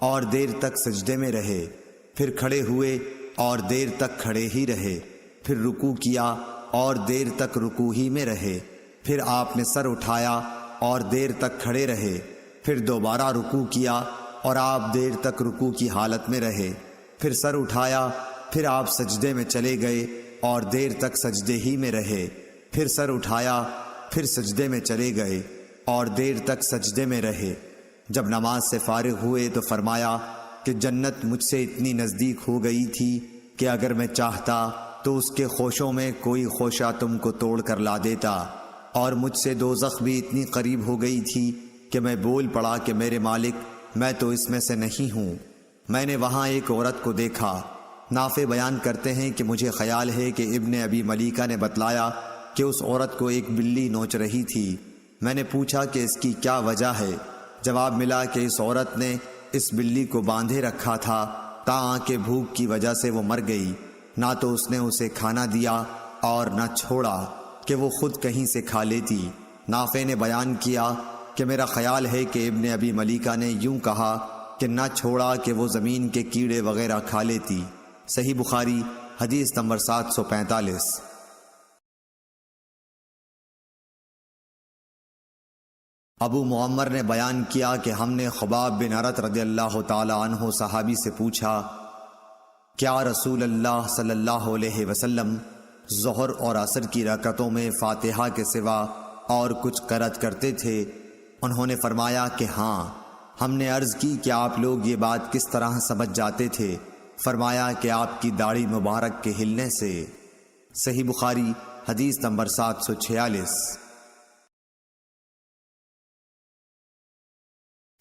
اور دیر تک سجدے میں رہے، پھر کھڑے ہوئے اور دیر تک کھڑے ہی رہے، پھر رکوع کیا اور دیر تک رکوع ہی میں رہے، پھر آپ نے سر اٹھایا اور دیر تک کھڑے رہے، پھر دوبارہ رکوع کیا اور آپ دیر تک رکوع کی حالت میں رہے، پھر سر اٹھایا، پھر آپ سجدے میں چلے گئے اور دیر تک سجدے ہی میں رہے، پھر سر اٹھایا، پھر سجدے میں چلے گئے اور دیر تک سجدے میں رہے۔ جب نماز سے فارغ ہوئے تو فرمایا کہ جنت مجھ سے اتنی نزدیک ہو گئی تھی کہ اگر میں چاہتا تو اس کے خوشوں میں کوئی خوشہ تم کو توڑ کر لا دیتا، اور مجھ سے دوزخ بھی اتنی قریب ہو گئی تھی کہ میں بول پڑا کہ میرے مالک میں تو اس میں سے نہیں ہوں۔ میں نے وہاں ایک عورت کو دیکھا۔ نافع بیان کرتے ہیں کہ مجھے خیال ہے کہ ابن ابی ملیکہ نے بتلایا کہ اس عورت کو ایک بلی نوچ رہی تھی۔ میں نے پوچھا کہ اس کی کیا وجہ ہے؟ جواب ملا کہ اس عورت نے اس بلی کو باندھے رکھا تھا تاکہ بھوک کی وجہ سے وہ مر گئی، نہ تو اس نے اسے کھانا دیا اور نہ چھوڑا کہ وہ خود کہیں سے کھا لیتی۔ نافع نے بیان کیا کہ میرا خیال ہے کہ ابن ابی ملیکہ نے یوں کہا کہ نہ چھوڑا کہ وہ زمین کے کیڑے وغیرہ کھا لیتی۔ صحیح بخاری حدیث نمبر 745۔ ابو معمر نے بیان کیا کہ ہم نے خباب بن ارت رضی اللہ تعالی عنہ صحابی سے پوچھا، کیا رسول اللہ صلی اللہ علیہ وسلم ظہر اور عصر کی رکعتوں میں فاتحہ کے سوا اور کچھ قرأت کرتے تھے؟ انہوں نے فرمایا کہ ہاں۔ ہم نے عرض کی کہ آپ لوگ یہ بات کس طرح سمجھ جاتے تھے؟ فرمایا کہ آپ کی داڑھی مبارک کے ہلنے سے۔ صحیح بخاری حدیث نمبر 746۔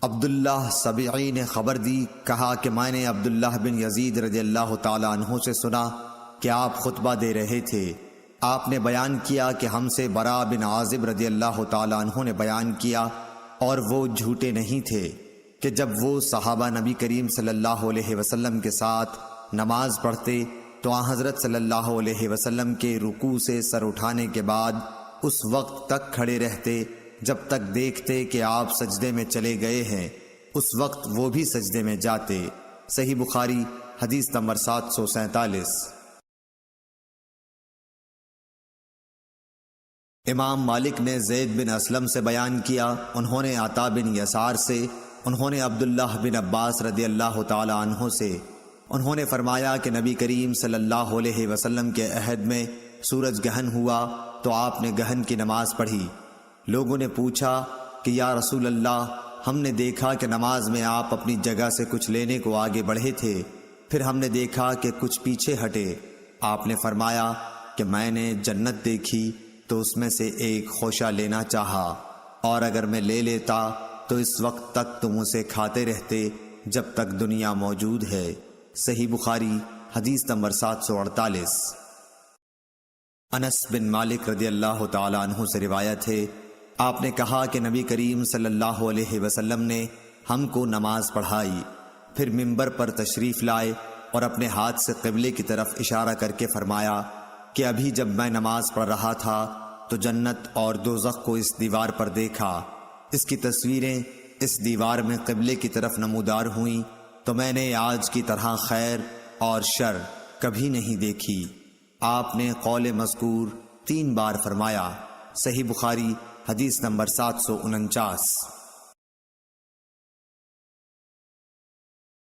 عبداللہ سبعی نے خبر دی، کہا کہ میں نے عبداللہ بن یزید رضی اللہ تعالی عنہ سے سنا کہ آپ خطبہ دے رہے تھے۔ آپ نے بیان کیا کہ ہم سے براء بن عازب رضی اللہ تعالی عنہ نے بیان کیا، اور وہ جھوٹے نہیں تھے، کہ جب وہ صحابہ نبی کریم صلی اللہ علیہ وسلم کے ساتھ نماز پڑھتے تو آن حضرت صلی اللہ علیہ وسلم کے رکوع سے سر اٹھانے کے بعد اس وقت تک کھڑے رہتے جب تک دیکھتے کہ آپ سجدے میں چلے گئے ہیں، اس وقت وہ بھی سجدے میں جاتے۔ صحیح بخاری حدیث نمبر 747۔ امام مالک نے زید بن اسلم سے بیان کیا، انہوں نے عطا بن یسار سے، انہوں نے عبداللہ بن عباس رضی اللہ تعالی عنہ سے، انہوں نے فرمایا کہ نبی کریم صلی اللہ علیہ وسلم کے عہد میں سورج گہن ہوا تو آپ نے گہن کی نماز پڑھی۔ لوگوں نے پوچھا کہ یا رسول اللہ ہم نے دیکھا کہ نماز میں آپ اپنی جگہ سے کچھ لینے کو آگے بڑھے تھے، پھر ہم نے دیکھا کہ کچھ پیچھے ہٹے۔ آپ نے فرمایا کہ میں نے جنت دیکھی تو اس میں سے ایک خوشہ لینا چاہا، اور اگر میں لے لیتا تو اس وقت تک تم اسے کھاتے رہتے جب تک دنیا موجود ہے۔ صحیح بخاری حدیث نمبر 748۔ انس بن مالک رضی اللہ تعالی عنہ سے روایت ہے، آپ نے کہا کہ نبی کریم صلی اللہ علیہ وسلم نے ہم کو نماز پڑھائی، پھر منبر پر تشریف لائے اور اپنے ہاتھ سے قبلے کی طرف اشارہ کر کے فرمایا کہ ابھی جب میں نماز پڑھ رہا تھا تو جنت اور دوزخ کو اس دیوار پر دیکھا، اس کی تصویریں اس دیوار میں قبلے کی طرف نمودار ہوئیں، تو میں نے آج کی طرح خیر اور شر کبھی نہیں دیکھی۔ آپ نے قول مذکور 3 بار فرمایا۔ صحیح بخاری حدیث نمبر 749۔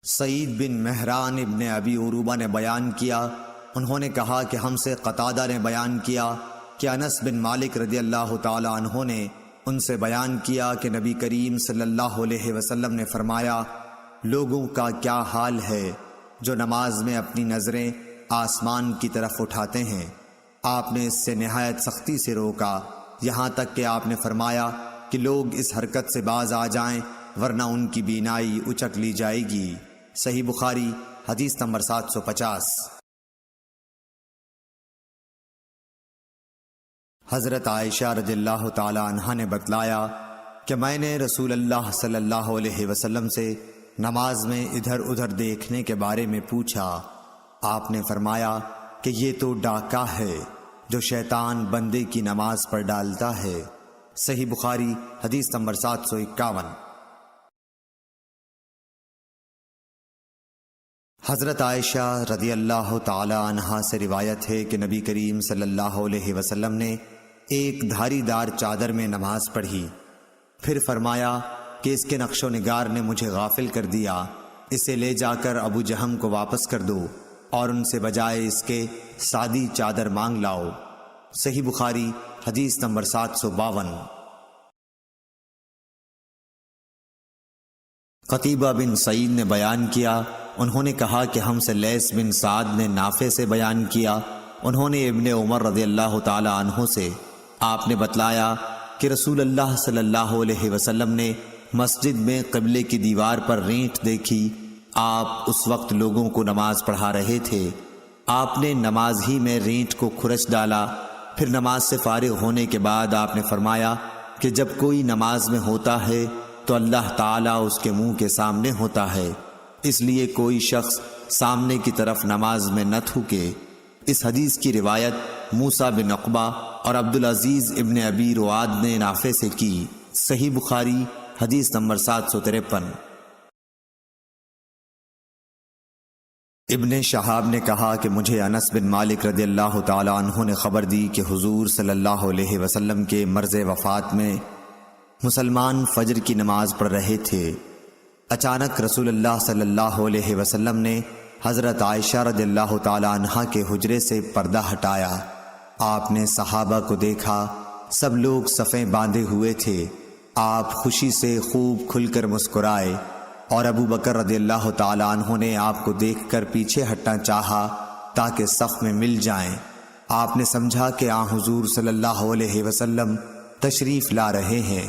سعید بن مہران ابن ابی عروبہ نے بیان کیا، انہوں نے کہا کہ ہم سے قتادہ نے بیان کیا کہ انس بن مالک رضی اللہ تعالی عنہ نے ان سے بیان کیا کہ نبی کریم صلی اللہ علیہ وسلم نے فرمایا، لوگوں کا کیا حال ہے جو نماز میں اپنی نظریں آسمان کی طرف اٹھاتے ہیں۔ آپ نے اس سے نہایت سختی سے روکا، یہاں تک کہ آپ نے فرمایا کہ لوگ اس حرکت سے باز آ جائیں ورنہ ان کی بینائی اچک لی جائے گی۔ صحیح بخاری حدیث نمبر 750۔ حضرت عائشہ رضی اللہ تعالی عنہا نے بتلایا کہ میں نے رسول اللہ صلی اللہ علیہ وسلم سے نماز میں ادھر ادھر دیکھنے کے بارے میں پوچھا۔ آپ نے فرمایا کہ یہ تو ڈاکہ ہے جو شیطان بندے کی نماز پر ڈالتا ہے۔ صحیح بخاری حدیث نمبر 751۔ حضرت عائشہ رضی اللہ تعالی عنہا سے روایت ہے کہ نبی کریم صلی اللہ علیہ وسلم نے ایک دھاری دار چادر میں نماز پڑھی، پھر فرمایا کہ اس کے نقش و نگار نے مجھے غافل کر دیا، اسے لے جا کر ابو جہم کو واپس کر دو اور ان سے بجائے اس کے سادی چادر مانگ لاؤ۔ صحیح بخاری حدیث نمبر 752۔ قتیبہ بن سعید نے بیان کیا، انہوں نے کہا کہ ہم سے لیث بن سعد نے نافع سے بیان کیا، انہوں نے ابن عمر رضی اللہ تعالی عنہ سے آپ نے بتلایا کہ رسول اللہ صلی اللہ علیہ وسلم نے مسجد میں قبلے کی دیوار پر رینٹ دیکھی، آپ اس وقت لوگوں کو نماز پڑھا رہے تھے، آپ نے نماز ہی میں رینٹ کو کھرچ ڈالا، پھر نماز سے فارغ ہونے کے بعد آپ نے فرمایا کہ جب کوئی نماز میں ہوتا ہے تو اللہ تعالیٰ اس کے منہ کے سامنے ہوتا ہے، اس لیے کوئی شخص سامنے کی طرف نماز میں نہ تھوکے۔ اس حدیث کی روایت موسیٰ بن عقبہ اور عبدالعزیز ابن ابی رواد نے نافع سے کی۔ صحیح بخاری حدیث نمبر 753۔ ابن شہاب نے کہا کہ مجھے انس بن مالک رضی اللہ تعالی عنہ نے خبر دی کہ حضور صلی اللہ علیہ وسلم کے مرض وفات میں مسلمان فجر کی نماز پڑھ رہے تھے، اچانک رسول اللہ صلی اللہ علیہ وسلم نے حضرت عائشہ رضی اللہ تعالی عنہا کے حجرے سے پردہ ہٹایا، آپ نے صحابہ کو دیکھا، سب لوگ صفیں باندھے ہوئے تھے، آپ خوشی سے خوب کھل کر مسکرائے، اور ابو بکر رضی اللہ تعالی عنہ نے آپ کو دیکھ کر پیچھے ہٹنا چاہا تاکہ صف میں مل جائیں، آپ نے سمجھا کہ آن حضور صلی اللہ علیہ وسلم تشریف لا رہے ہیں،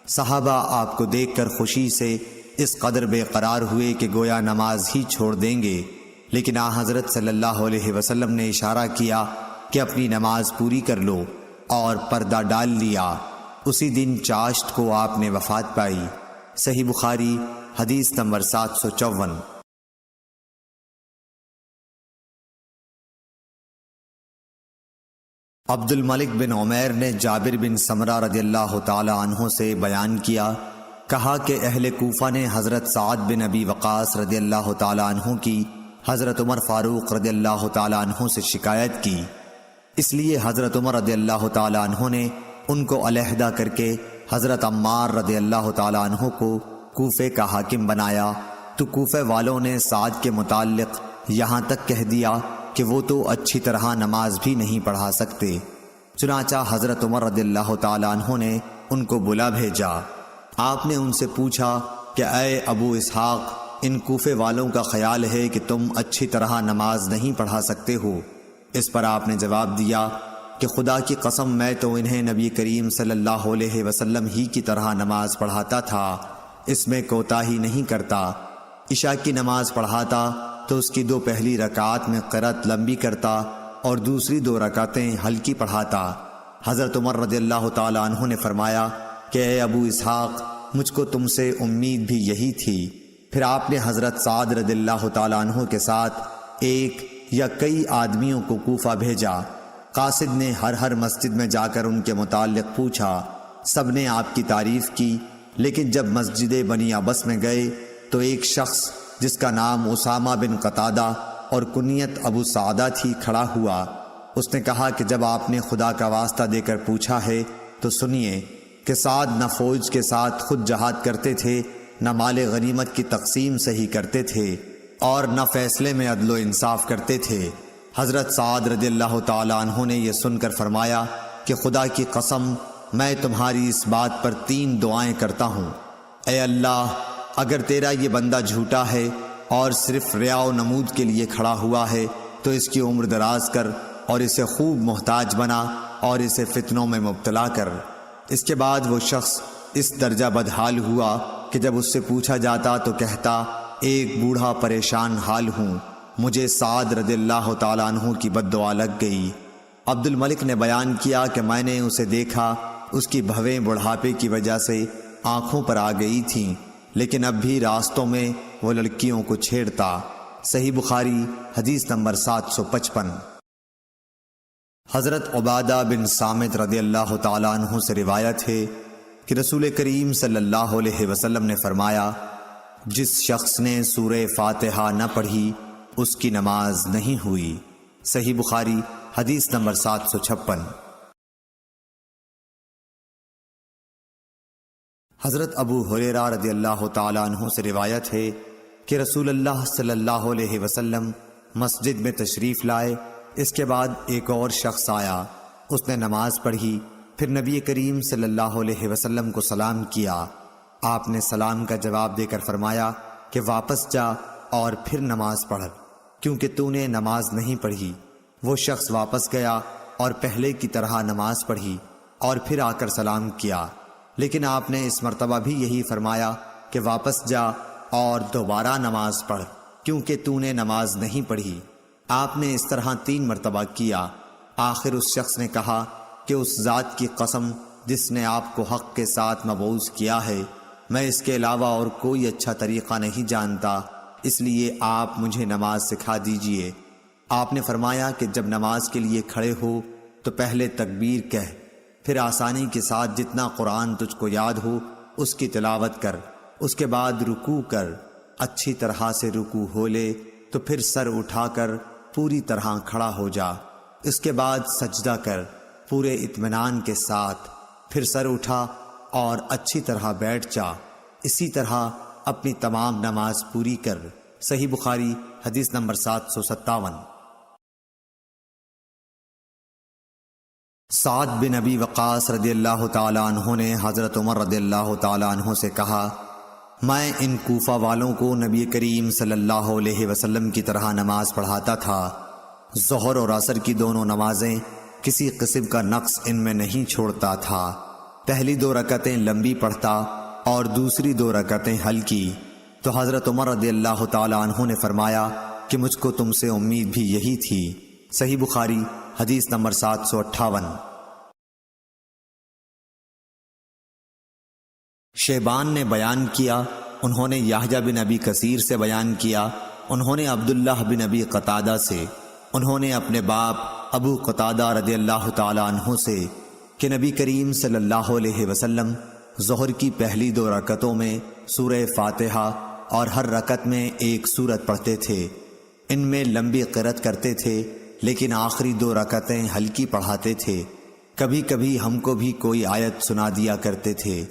صحابہ آپ کو دیکھ کر خوشی سے اس قدر بے قرار ہوئے کہ گویا نماز ہی چھوڑ دیں گے، لیکن آن حضرت صلی اللہ علیہ وسلم نے اشارہ کیا کہ اپنی نماز پوری کر لو اور پردہ ڈال لیا۔ اسی دن چاشت کو آپ نے وفات پائی۔ صحیح بخاری حدیث نمبر 754۔ عبد الملک بن عمیر نے جابر بن سمرہ رضی اللہ تعالی عنہ سے بیان کیا، کہا کہ اہل کوفہ نے حضرت سعد بن ابی وقاص رضی اللہ تعالی عنہ کی حضرت عمر فاروق رضی اللہ تعالی عنہ سے شکایت کی، اس لیے حضرت عمر رضی اللہ تعالی عنہ نے ان کو علیحدہ کر کے حضرت عمار رضی اللہ تعالی عنہ کو کوفے کا حاکم بنایا، تو کوفے والوں نے سعد کے متعلق یہاں تک کہہ دیا کہ وہ تو اچھی طرح نماز بھی نہیں پڑھا سکتے، چنانچہ حضرت عمر رضی اللہ تعالی عنہ نے ان کو بلا بھیجا، آپ نے ان سے پوچھا کہ اے ابو اسحاق، ان کوفے والوں کا خیال ہے کہ تم اچھی طرح نماز نہیں پڑھا سکتے ہو۔ اس پر آپ نے جواب دیا کہ خدا کی قسم، میں تو انہیں نبی کریم صلی اللہ علیہ وسلم ہی کی طرح نماز پڑھاتا تھا، اس میں کوتاہی نہیں کرتا۔ عشاء کی نماز پڑھاتا تو اس کی 2 پہلی رکعات میں قرأت لمبی کرتا اور دوسری 2 رکعتیں ہلکی پڑھاتا۔ حضرت عمر رضی اللہ تعالیٰ عنہ نے فرمایا کہ اے ابو اسحاق، مجھ کو تم سے امید بھی یہی تھی۔ پھر آپ نے حضرت سعد رضی اللہ تعالیٰ عنہ کے ساتھ ایک یا کئی آدمیوں کو کوفہ بھیجا۔ قاصد نے ہر مسجد میں جا کر ان کے متعلق پوچھا۔ سب نے آپ کی تعریف کی، لیکن جب مسجد بنی عبس میں گئے تو ایک شخص جس کا نام اسامہ بن قتادہ اور کنیت ابو سعدہ تھی کھڑا ہوا۔ اس نے کہا کہ جب آپ نے خدا کا واسطہ دے کر پوچھا ہے تو سنیے کہ سعد نہ فوج کے ساتھ خود جہاد کرتے تھے، نہ مال غنیمت کی تقسیم صحیح کرتے تھے، اور نہ فیصلے میں عدل و انصاف کرتے تھے۔ حضرت سعد رضی اللہ تعالیٰ عنہ نے یہ سن کر فرمایا کہ خدا کی قسم، میں تمہاری اس بات پر 3 دعائیں کرتا ہوں۔ اے اللہ، اگر تیرا یہ بندہ جھوٹا ہے اور صرف ریا و نمود کے لیے کھڑا ہوا ہے تو اس کی عمر دراز کر اور اسے خوب محتاج بنا اور اسے فتنوں میں مبتلا کر۔ اس کے بعد وہ شخص اس درجہ بدحال ہوا کہ جب اس سے پوچھا جاتا تو کہتا، ایک بوڑھا پریشان حال ہوں، مجھے سعد رضی اللہ تعالیٰ عنہ کی بد دعا لگ گئی۔ عبد الملک نے بیان کیا کہ میں نے اسے دیکھا، اس کی بھویں بڑھاپے کی وجہ سے آنکھوں پر آ گئی تھیں، لیکن اب بھی راستوں میں وہ لڑکیوں کو چھیڑتا۔ صحیح بخاری حدیث نمبر 755۔ حضرت عبادہ بن صامت رضی اللہ تعالیٰ عنہ سے روایت ہے کہ رسول کریم صلی اللہ علیہ وسلم نے فرمایا، جس شخص نے سورہ فاتحہ نہ پڑھی اس کی نماز نہیں ہوئی۔ صحیح بخاری حدیث نمبر 756۔ حضرت ابو ہریرہ رضی اللہ تعالیٰ عنہ سے روایت ہے کہ رسول اللہ صلی اللہ علیہ وسلم مسجد میں تشریف لائے۔ اس کے بعد ایک اور شخص آیا، اس نے نماز پڑھی، پھر نبی کریم صلی اللہ علیہ وسلم کو سلام کیا۔ آپ نے سلام کا جواب دے کر فرمایا کہ واپس جا اور پھر نماز پڑھ، کیونکہ تو نے نماز نہیں پڑھی۔ وہ شخص واپس گیا اور پہلے کی طرح نماز پڑھی اور پھر آ کر سلام کیا، لیکن آپ نے اس مرتبہ بھی یہی فرمایا کہ واپس جا اور دوبارہ نماز پڑھ، کیونکہ تو نے نماز نہیں پڑھی۔ آپ نے اس طرح 3 مرتبہ کیا۔ آخر اس شخص نے کہا کہ اس ذات کی قسم جس نے آپ کو حق کے ساتھ مبعوث کیا ہے، میں اس کے علاوہ اور کوئی اچھا طریقہ نہیں جانتا، اس لیے آپ مجھے نماز سکھا دیجئے۔ آپ نے فرمایا کہ جب نماز کے لیے کھڑے ہو تو پہلے تکبیر کہہ، پھر آسانی کے ساتھ جتنا قرآن تجھ کو یاد ہو اس کی تلاوت کر، اس کے بعد رکوع کر، اچھی طرح سے رکوع ہو لے تو پھر سر اٹھا کر پوری طرح کھڑا ہو جا، اس کے بعد سجدہ کر پورے اطمینان کے ساتھ، پھر سر اٹھا اور اچھی طرح بیٹھ جا، اسی طرح اپنی تمام نماز پوری کر۔ صحیح بخاری حدیث نمبر 757۔ سعد بن ابی وقاص رضی اللہ تعالیٰ عنہ نے حضرت عمر رضی اللہ تعالیٰ عنہ سے کہا، میں ان کوفہ والوں کو نبی کریم صلی اللہ علیہ وسلم کی طرح نماز پڑھاتا تھا۔ ظہر اور عصر کی دونوں نمازیں کسی قسم کا نقص ان میں نہیں چھوڑتا تھا۔ پہلی 2 رکعتیں لمبی پڑھتا اور دوسری 2 رکعتیں ہلکی۔ تو حضرت عمر رضی اللہ تعالیٰ عنہ نے فرمایا کہ مجھ کو تم سے امید بھی یہی تھی۔ صحیح بخاری حدیث نمبر 758۔ شیبان نے بیان کیا، انہوں نے یحییٰ بن ابی کثیر سے بیان کیا، انہوں نے عبداللہ بن ابی قتادہ سے، انہوں نے اپنے باپ ابو قتادہ رضی اللہ تعالیٰ عنہ سے کہ نبی کریم صلی اللہ علیہ وسلم ظہر کی پہلی 2 رکعتوں میں سورہ فاتحہ اور ہر رکعت میں ایک سورت پڑھتے تھے۔ ان میں لمبی قرأت کرتے تھے، لیکن آخری 2 رکعتیں ہلکی پڑھاتے تھے۔ کبھی کبھی ہم کو بھی کوئی آیت سنا دیا کرتے تھے۔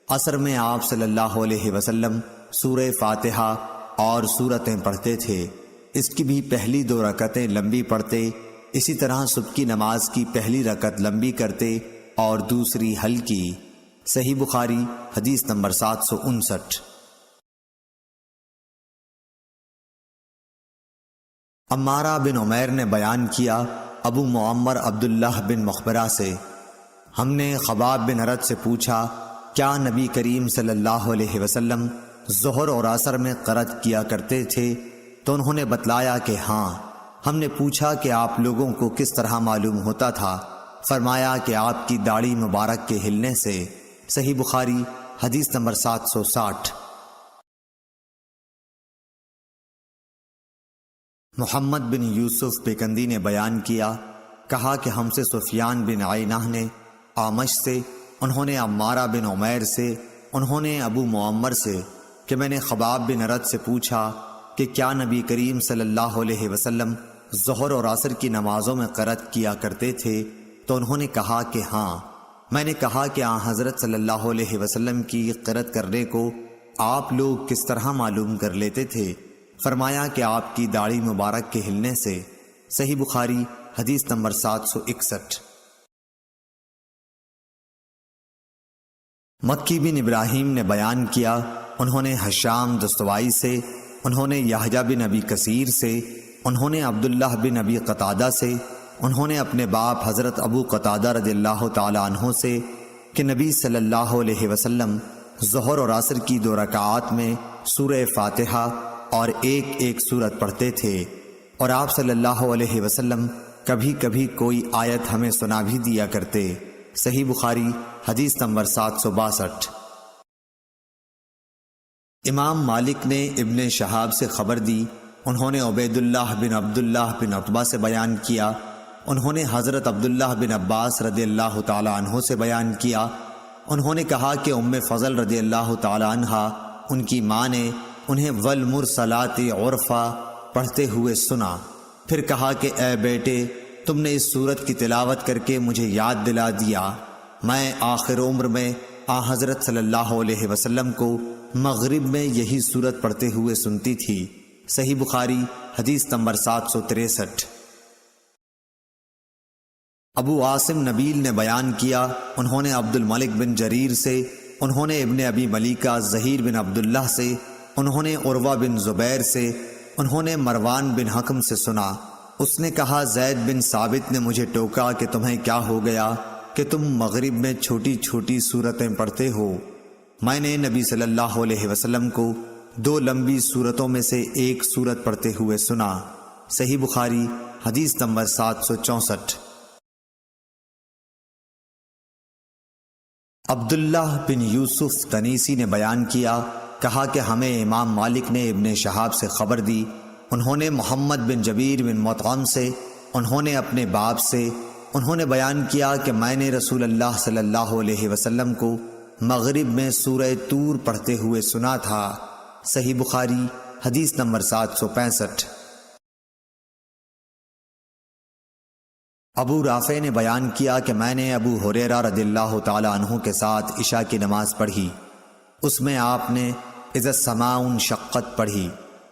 عصر میں آپ صلی اللہ علیہ وسلم سورہ فاتحہ اور سورتیں پڑھتے تھے، اس کی بھی پہلی 2 رکعتیں لمبی پڑھتے، اسی طرح صبح کی نماز کی پہلی رکعت لمبی کرتے اور دوسری ہلکی۔ صحیح بخاری حدیث نمبر 759۔ عمارہ بن عمیر نے بیان کیا ابو معمر عبداللہ بن مخبرہ سے، ہم نے خباب بن ارد سے پوچھا کیا نبی کریم صلی اللہ علیہ وسلم ظہر اور عصر میں قرأت کیا کرتے تھے؟ تو انہوں نے بتلایا کہ ہاں۔ ہم نے پوچھا کہ آپ لوگوں کو کس طرح معلوم ہوتا تھا؟ فرمایا کہ آپ کی داڑھی مبارک کے ہلنے سے۔ صحیح بخاری حدیث نمبر 760۔ محمد بن یوسف بیکندی نے بیان کیا، کہا کہ ہم سے سفیان بن عینہ نے اعمش سے، انہوں نے عمارہ بن عمیر سے، انہوں نے ابو معمر سے کہ میں نے خباب بن ارد سے پوچھا کہ کیا نبی کریم صلی اللہ علیہ وسلم ظہر اور عصر کی نمازوں میں قرأت کیا کرتے تھے؟ تو انہوں نے کہا کہ ہاں۔ میں نے کہا کہ حضرت صلی اللہ علیہ وسلم کی قرأت کرنے کو آپ لوگ کس طرح معلوم کر لیتے تھے؟ فرمایا کہ آپ کی داڑھی مبارک کے ہلنے سے۔ صحیح بخاری حدیث نمبر 761۔ مکی بن ابراہیم نے بیان کیا، انہوں نے حشام دستوائی سے، انہوں نے یحییٰ بن ابی کثیر سے، انہوں نے عبداللہ بن ابی قتادہ سے، انہوں نے اپنے باپ حضرت ابو قتادہ رضی اللہ تعالی عنہ سے کہ نبی صلی اللہ علیہ وسلم ظہر اور عصر کی 2 رکعات میں سورہ فاتحہ اور ایک سورت پڑھتے تھے، اور آپ صلی اللہ علیہ وسلم کبھی کبھی کوئی آیت ہمیں سنا بھی دیا کرتے۔ صحیح بخاری حدیث نمبر 762۔ امام مالک نے ابن شہاب سے خبر دی، انہوں نے عبید اللہ بن عبداللہ بن عتبہ سے بیان کیا، انہوں نے حضرت عبداللہ بن عباس رضی اللہ تعالی عنہ سے بیان کیا، انہوں نے کہا کہ ام فضل رضی اللہ تعالی عنہ ان کی ماں نے انہیں والمرسلات عرفا پڑھتے ہوئے سنا، پھر کہا کہ اے بیٹے، تم نے اس سورت کی تلاوت کر کے مجھے یاد دلا دیا، میں آخر عمر میں حضرت صلی اللہ علیہ وسلم کو مغرب میں یہی سورت پڑھتے ہوئے سنتی تھی۔ صحیح بخاری حدیث نمبر 763۔ ابو عاصم نبیل نے بیان کیا، انہوں نے عبد الملک بن جریر سے، انہوں نے ابن ابی ملیکہ زہیر بن عبداللہ سے، انہوں نے عروہ بن زبیر سے، انہوں نے مروان بن حکم سے سنا، اس نے کہا زید بن ثابت نے مجھے ٹوکا کہ تمہیں کیا ہو گیا کہ تم مغرب میں چھوٹی چھوٹی سورتیں پڑھتے ہو؟ میں نے نبی صلی اللہ علیہ وسلم کو 2 لمبی سورتوں میں سے ایک سورت پڑھتے ہوئے سنا۔ صحیح بخاری حدیث نمبر 764۔ عبداللہ بن یوسف تنیسی نے بیان کیا، کہا کہ ہمیں امام مالک نے ابن شہاب سے خبر دی، انہوں نے محمد بن جبیر بن مطعم سے، انہوں نے اپنے باپ سے، انہوں نے بیان کیا کہ میں نے رسول اللہ صلی اللہ علیہ وسلم کو مغرب میں سورہ طور پڑھتے ہوئے سنا تھا۔ صحیح بخاری حدیث نمبر 765۔ ابو رافع نے بیان کیا کہ میں نے ابو ہریرہ رضی اللہ تعالی عنہ کے ساتھ عشاء کی نماز پڑھی، اس میں آپ نے اذا السماء انشقت پڑھی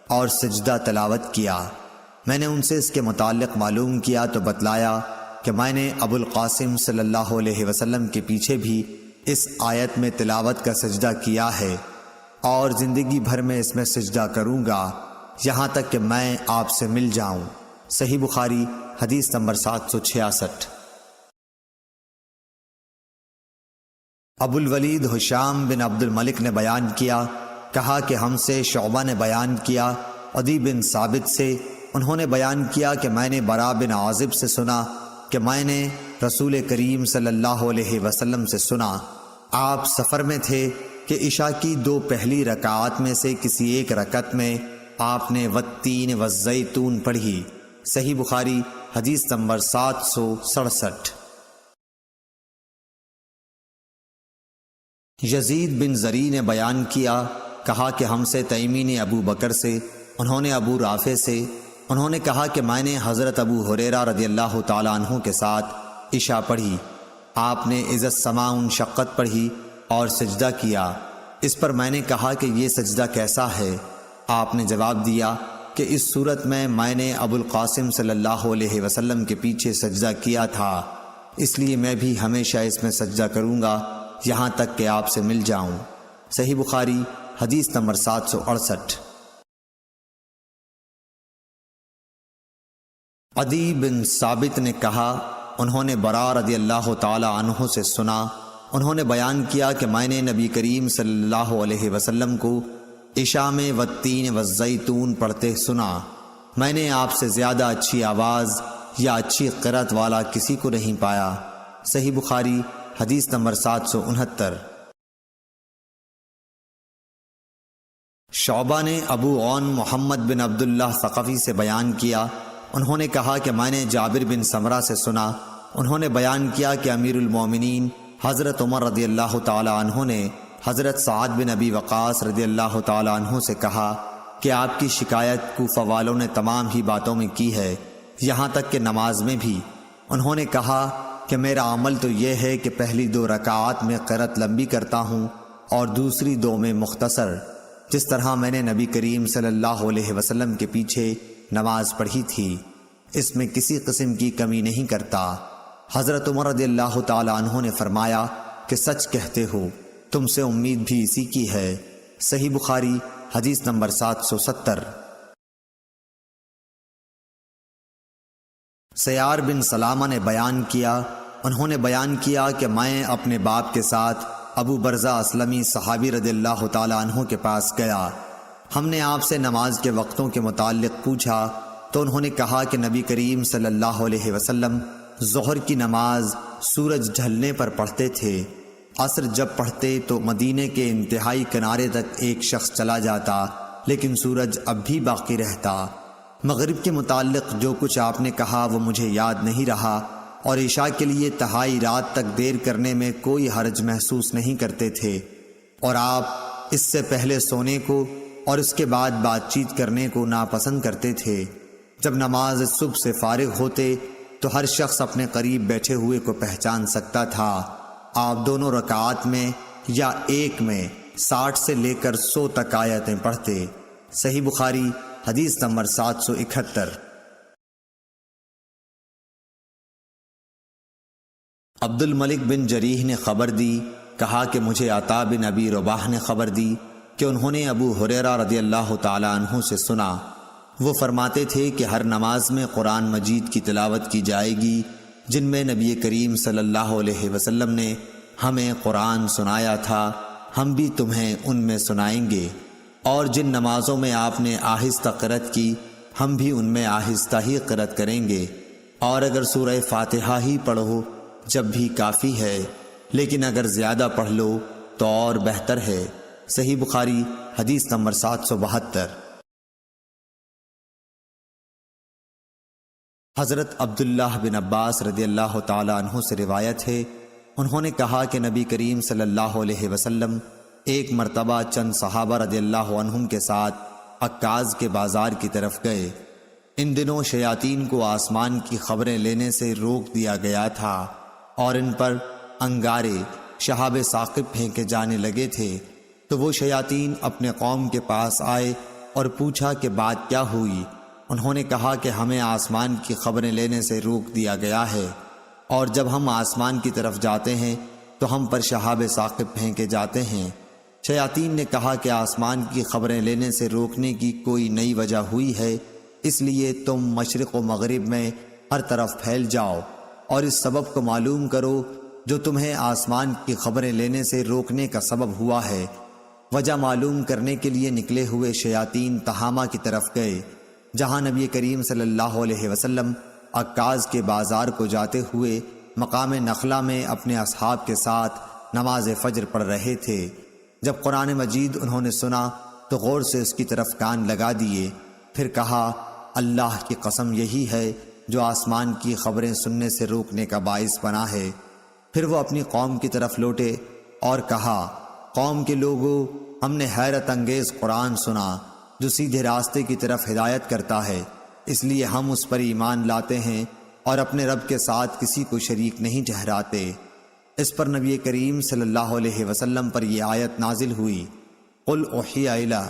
اور سجدہ تلاوت کیا۔ میں نے ان سے اس کے متعلق معلوم کیا تو بتلایا کہ میں نے ابو القاسم صلی اللہ علیہ وسلم کے پیچھے بھی اس آیت میں تلاوت کا سجدہ کیا ہے، اور زندگی بھر میں اس میں سجدہ کروں گا یہاں تک کہ میں آپ سے مل جاؤں۔ صحیح بخاری حدیث نمبر 766۔ ابو الولید حشام بن عبد الملک نے بیان کیا، کہا کہ ہم سے شعبہ نے بیان کیا، عدی بن ثابت سے، انہوں نے بیان کیا کہ میں نے برا بن عازب سے سنا کہ میں نے رسول کریم صلی اللہ علیہ وسلم سے سنا، آپ سفر میں تھے کہ عشاء کی 2 پہلی رکعات میں سے کسی ایک رکعت میں آپ نے والتین والزیتون پڑھی۔ صحیح بخاری حدیث نمبر 767۔ یزید بن زری نے بیان کیا، کہا کہ ہم سے تیمی نے ابو بکر سے، انہوں نے ابو رافع سے، انہوں نے کہا کہ میں نے حضرت ابو ہریرہ رضی اللہ تعالی عنہ کے ساتھ عشاء پڑھی، آپ نے اذا السماء انشقت پڑھی اور سجدہ کیا۔ اس پر میں نے کہا کہ یہ سجدہ کیسا ہے؟ آپ نے جواب دیا کہ اس صورت میں نے ابو القاسم صلی اللہ علیہ وسلم کے پیچھے سجدہ کیا تھا، اس لیے میں بھی ہمیشہ اس میں سجدہ کروں گا یہاں تک کہ آپ سے مل جاؤں۔ صحیح بخاری حدیث نمبر 768۔ عدی بن ثابت نے کہا، انہوں نے برا رضی اللہ تعالی عنہ سے سنا، انہوں نے بیان کیا کہ میں نے نبی کریم صلی اللہ علیہ وسلم کو عشاء میں والتین والزیتون پڑھتے سنا۔ میں نے آپ سے زیادہ اچھی آواز یا اچھی قرأت والا کسی کو نہیں پایا۔ صحیح بخاری حدیث نمبر 769۔ شعبہ نے ابو عون محمد بن عبداللہ ثقفی سے بیان کیا، انہوں نے کہا کہ میں نے جابر بن سمرہ سے سنا، انہوں نے بیان کیا کہ امیر المومنین حضرت عمر رضی اللہ تعالی عنہ نے حضرت سعد بن ابی وقاص رضی اللہ تعالی عنہ سے کہا کہ آپ کی شکایت کوفہ والوں نے تمام ہی باتوں میں کی ہے، یہاں تک کہ نماز میں بھی۔ انہوں نے کہا کہ میرا عمل تو یہ ہے کہ پہلی 2 رکعات میں قرأت لمبی کرتا ہوں اور دوسری 2 میں مختصر، جس طرح میں نے نبی کریم صلی اللہ علیہ وسلم کے پیچھے نماز پڑھی تھی، اس میں کسی قسم کی کمی نہیں کرتا۔ حضرت عمر رضی اللہ تعالی عنہ نے فرمایا کہ سچ کہتے ہو، تم سے امید بھی اسی کی ہے۔ صحیح بخاری حدیث نمبر 770۔ سیار بن سلامہ نے بیان کیا، انہوں نے بیان کیا کہ میں اپنے باپ کے ساتھ ابو برزہ اسلمی صحابی رضی اللہ تعالی عنہ کے پاس گیا۔ ہم نے آپ سے نماز کے وقتوں کے متعلق پوچھا تو انہوں نے کہا کہ نبی کریم صلی اللہ علیہ وسلم ظہر کی نماز سورج ڈھلنے پر پڑھتے تھے، عصر جب پڑھتے تو مدینے کے انتہائی کنارے تک ایک شخص چلا جاتا لیکن سورج اب بھی باقی رہتا۔ مغرب کے متعلق جو کچھ آپ نے کہا وہ مجھے یاد نہیں رہا، اور عشاء کے لیے تہائی رات تک دیر کرنے میں کوئی حرج محسوس نہیں کرتے تھے، اور آپ اس سے پہلے سونے کو اور اس کے بعد بات چیت کرنے کو ناپسند کرتے تھے۔ جب نماز صبح سے فارغ ہوتے تو ہر شخص اپنے قریب بیٹھے ہوئے کو پہچان سکتا تھا۔ آپ دونوں رکعات میں یا ایک میں 60 سے لے کر 100 تک آیتیں پڑھتے۔ صحیح بخاری حدیث نمبر 771۔ عبد الملک بن جریح نے خبر دی، کہا کہ مجھے عطا بن ابی رباح نے خبر دی کہ انہوں نے ابو ہریرہ رضی اللہ تعالی عنہ سے سنا، وہ فرماتے تھے کہ ہر نماز میں قرآن مجید کی تلاوت کی جائے گی جن میں نبی کریم صلی اللہ علیہ وسلم نے ہمیں قرآن سنایا تھا، ہم بھی تمہیں ان میں سنائیں گے، اور جن نمازوں میں آپ نے آہستہ قرأت کی ہم بھی ان میں آہستہ ہی قرأت کریں گے، اور اگر سورہ فاتحہ ہی پڑھو جب بھی کافی ہے، لیکن اگر زیادہ پڑھ لو تو اور بہتر ہے۔ صحیح بخاری حدیث نمبر 772۔ حضرت عبداللہ بن عباس رضی اللہ تعالی عنہ سے روایت ہے، انہوں نے کہا کہ نبی کریم صلی اللہ علیہ وسلم ایک مرتبہ چند صحابہ رضی اللہ عنہم کے ساتھ عکاظ کے بازار کی طرف گئے۔ ان دنوں شیاطین کو آسمان کی خبریں لینے سے روک دیا گیا تھا اور ان پر انگارے شہاب ثاقب پھینکے جانے لگے تھے، تو وہ شیاطین اپنے قوم کے پاس آئے اور پوچھا کہ بات کیا ہوئی۔ انہوں نے کہا کہ ہمیں آسمان کی خبریں لینے سے روک دیا گیا ہے، اور جب ہم آسمان کی طرف جاتے ہیں تو ہم پر شہاب ثاقب پھینکے جاتے ہیں۔ شیاطین نے کہا کہ آسمان کی خبریں لینے سے روکنے کی کوئی نئی وجہ ہوئی ہے، اس لیے تم مشرق و مغرب میں ہر طرف پھیل جاؤ اور اس سبب کو معلوم کرو جو تمہیں آسمان کی خبریں لینے سے روکنے کا سبب ہوا ہے۔ وجہ معلوم کرنے کے لیے نکلے ہوئے شیاطین تہامہ کی طرف گئے، جہاں نبی کریم صلی اللہ علیہ وسلم عکاظ کے بازار کو جاتے ہوئے مقام نخلہ میں اپنے اصحاب کے ساتھ نماز فجر پڑھ رہے تھے۔ جب قرآن مجید انہوں نے سنا تو غور سے اس کی طرف کان لگا دیے، پھر کہا اللہ کی قسم یہی ہے جو آسمان کی خبریں سننے سے روکنے کا باعث بنا ہے۔ پھر وہ اپنی قوم کی طرف لوٹے اور کہا قوم کے لوگوں، ہم نے حیرت انگیز قرآن سنا جو سیدھے راستے کی طرف ہدایت کرتا ہے، اس لیے ہم اس پر ایمان لاتے ہیں اور اپنے رب کے ساتھ کسی کو شریک نہیں ٹھہراتے۔ اس پر نبی کریم صلی اللہ علیہ وسلم پر یہ آیت نازل ہوئی، قل اوحی الی،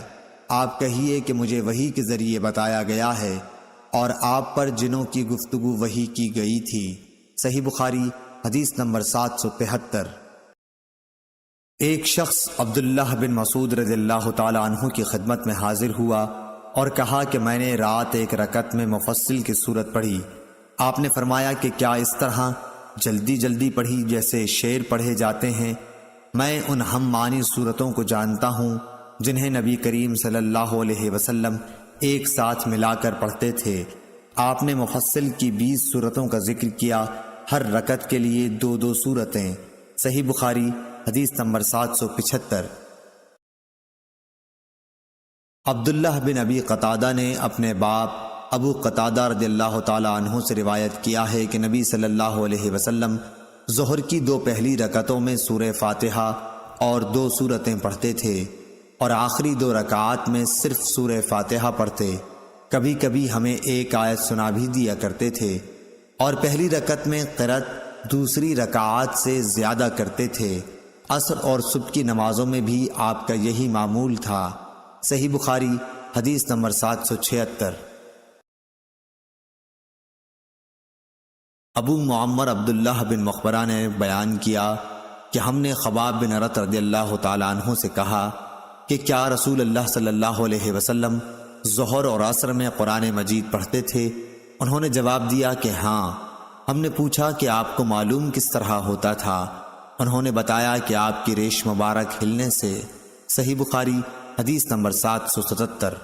آپ کہیے کہ مجھے وحی کے ذریعے بتایا گیا ہے اور آپ پر جنوں کی گفتگو وحی کی گئی تھی۔ صحیح بخاری حدیث نمبر 773۔ ایک شخص عبداللہ بن مسعود رضی اللہ تعالی عنہ کی خدمت میں حاضر ہوا اور کہا کہ میں نے رات ایک رکعت میں مفصل کی صورت پڑھی۔ آپ نے فرمایا کہ کیا اس طرح جلدی جلدی پڑھی جیسے شعر پڑھے جاتے ہیں؟ میں ان ہم معنی صورتوں کو جانتا ہوں جنہیں نبی کریم صلی اللہ علیہ وسلم ایک ساتھ ملا کر پڑھتے تھے۔ آپ نے مفصل کی 20 صورتوں کا ذکر کیا، ہر رکعت کے لیے 2 صورتیں۔ صحیح بخاری حدیث نمبر 775۔ عبداللہ بن ابی قتادہ نے اپنے باپ ابو قتادہ رضی اللہ تعالی عنہ سے روایت کیا ہے کہ نبی صلی اللہ علیہ وسلم ظہر کی 2 پہلی رکعتوں میں سورہ فاتحہ اور 2 صورتیں پڑھتے تھے اور آخری 2 رکعات میں صرف سورہ فاتحہ پڑھتے۔ کبھی کبھی ہمیں ایک آیت سنا بھی دیا کرتے تھے اور پہلی رکعت میں قرأت دوسری رکعات سے زیادہ کرتے تھے۔ عصر اور صبح کی نمازوں میں بھی آپ کا یہی معمول تھا۔ صحیح بخاری حدیث نمبر 776۔ ابو معمر عبداللہ بن مخبرہ نے بیان کیا کہ ہم نے خباب بن ارت رضی اللہ تعالیٰ عنہ سے کہا کہ کیا رسول اللہ صلی اللہ علیہ وسلم ظہر اور عصر میں قرآن مجید پڑھتے تھے؟ انہوں نے جواب دیا کہ ہاں۔ ہم نے پوچھا کہ آپ کو معلوم کس طرح ہوتا تھا؟ انہوں نے بتایا کہ آپ کی ریش مبارک ہلنے سے۔ صحیح بخاری حدیث نمبر 777۔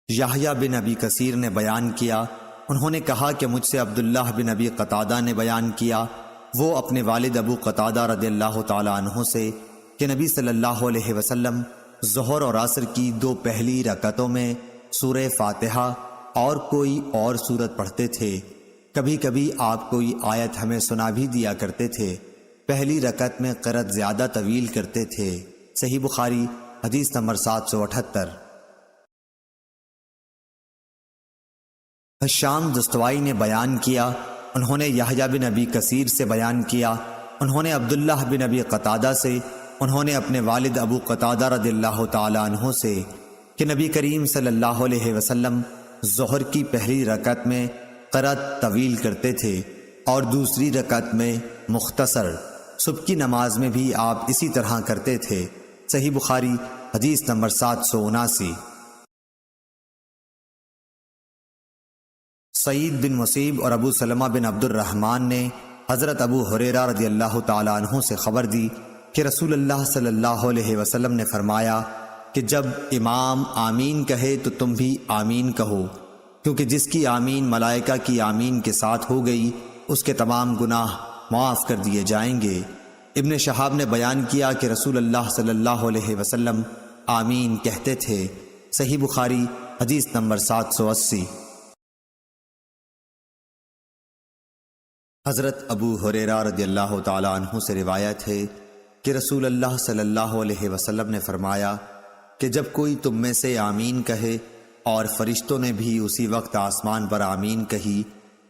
یحییٰ بن ابی کثیر نے بیان کیا، انہوں نے کہا کہ مجھ سے عبداللہ بن ابی قتادہ نے بیان کیا، وہ اپنے والد ابو قتادہ رضی اللہ تعالی عنہ سے، کہ نبی صلی اللہ علیہ وسلم ظہر اور عصر کی 2 پہلی رکعتوں میں سورہ فاتحہ اور کوئی اور سورت پڑھتے تھے۔ کبھی کبھی آپ کوئی آیت ہمیں سنا بھی دیا کرتے تھے۔ پہلی رکعت میں قرأت زیادہ طویل کرتے تھے۔ صحیح بخاری حدیث نمبر 778۔ حشام دستوائی نے بیان کیا، انہوں نے یحییٰ بن ابی کثیر سے بیان کیا، انہوں نے عبداللہ بن ابی قتادہ سے، انہوں نے اپنے والد ابو قتادہ رضی اللہ تعالی عنہ سے کہ نبی کریم صلی اللہ علیہ وسلم ظہر کی پہلی رکعت میں قرأت طویل کرتے تھے اور دوسری رکعت میں مختصر۔ صبح کی نماز میں بھی آپ اسی طرح کرتے تھے۔ صحیح بخاری حدیث نمبر 779۔ سعید بن مسیب اور ابو سلمہ بن عبد الرحمن نے حضرت ابو ہریرہ رضی اللہ تعالی عنہ سے خبر دی کہ رسول اللہ صلی اللہ علیہ وسلم نے فرمایا کہ جب امام آمین کہے تو تم بھی آمین کہو، کیونکہ جس کی آمین ملائکہ کی آمین کے ساتھ ہو گئی اس کے تمام گناہ معاف کر دیے جائیں گے۔ ابن شہاب نے بیان کیا کہ رسول اللہ صلی اللہ علیہ وسلم آمین کہتے تھے۔ صحیح بخاری حدیث نمبر 780۔ حضرت ابو ہریرہ رضی اللہ تعالی عنہ سے روایت ہے کہ رسول اللہ صلی اللہ علیہ وسلم نے فرمایا کہ جب کوئی تم میں سے آمین کہے اور فرشتوں نے بھی اسی وقت آسمان پر آمین کہی،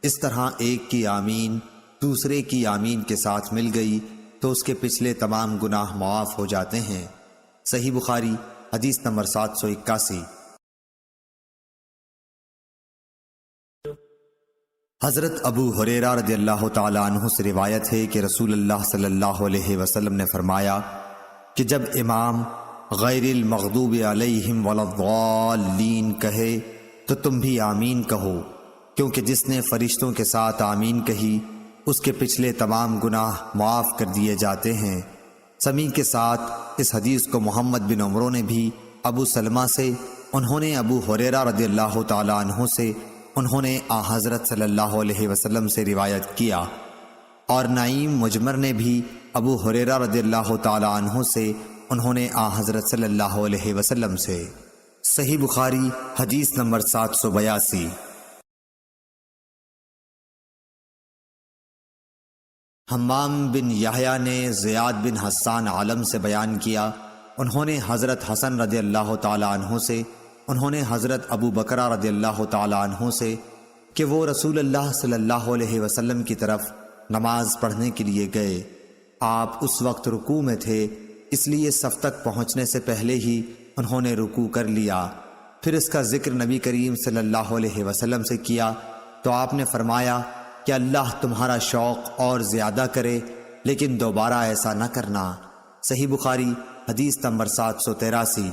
اس طرح ایک کی آمین دوسرے کی آمین کے ساتھ مل گئی تو اس کے پچھلے تمام گناہ معاف ہو جاتے ہیں۔ صحیح بخاری حدیث نمبر 781۔ حضرت ابو ہریرہ رضی اللہ تعالی عنہ سے روایت ہے کہ رسول اللہ صلی اللہ علیہ وسلم نے فرمایا کہ جب امام غیر المغضوب علیہم ولا الضالین کہے تو تم بھی آمین کہو، کیونکہ جس نے فرشتوں کے ساتھ آمین کہی اس کے پچھلے تمام گناہ معاف کر دیے جاتے ہیں۔ سمیع کے ساتھ اس حدیث کو محمد بن عمرو نے بھی ابو سلمہ سے، انہوں نے ابو ہریرہ رضی اللہ تعالی عنہ سے، انہوں نے حضرت صلی اللہ علیہ وسلم سے روایت کیا، اور نعیم مجمر نے بھی ابو ہریرہ رضی اللہ تعالی عنہ سے، انہوں نے حضرت صلی اللہ علیہ وسلم سے۔ صحیح بخاری حدیث نمبر 782۔ حمام بن یحییٰ نے زیاد بن حسان عالم سے بیان کیا، انہوں نے حضرت حسن رضی اللہ تعالی عنہ سے، انہوں نے حضرت ابو بکرہ رضی اللہ تعالی عنہ سے کہ وہ رسول اللہ صلی اللہ علیہ وسلم کی طرف نماز پڑھنے کے لیے گئے۔ آپ اس وقت رکوع میں تھے، اس لیے صف تک پہنچنے سے پہلے ہی انہوں نے رکوع کر لیا۔ پھر اس کا ذکر نبی کریم صلی اللہ علیہ وسلم سے کیا تو آپ نے فرمایا کہ اللہ تمہارا شوق اور زیادہ کرے، لیکن دوبارہ ایسا نہ کرنا۔ صحیح بخاری حدیث نمبر 783۔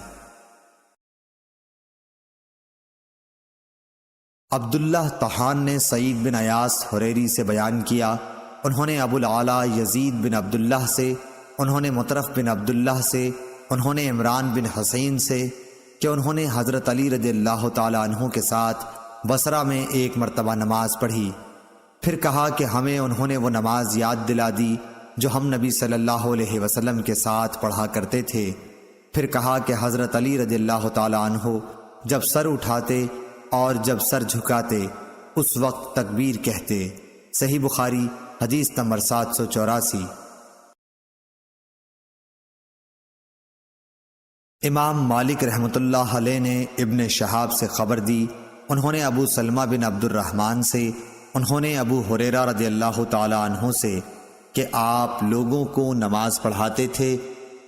عبداللہ طحان نے سعید بن ایاس حریری سے بیان کیا، انہوں نے ابو العلا یزید بن عبداللہ سے، انہوں نے مطرف بن عبداللہ سے، انہوں نے عمران بن حسین سے کہ انہوں نے حضرت علی رضی اللہ تعالیٰ عنہ کے ساتھ بصرہ میں ایک مرتبہ نماز پڑھی، پھر کہا کہ ہمیں انہوں نے وہ نماز یاد دلا دی جو ہم نبی صلی اللہ علیہ وسلم کے ساتھ پڑھا کرتے تھے۔ پھر کہا کہ حضرت علی رضی اللہ تعالیٰ عنہ جب سر اٹھاتے اور جب سر جھکاتے اس وقت تکبیر کہتے۔ صحیح بخاری حدیث نمبر 784۔ امام مالک رحمۃ اللہ علیہ نے ابن شہاب سے خبر دی، انہوں نے ابو سلمہ بن عبد الرحمن سے، انہوں نے ابو ہریرہ رضی اللہ تعالی عنہ سے کہ آپ لوگوں کو نماز پڑھاتے تھے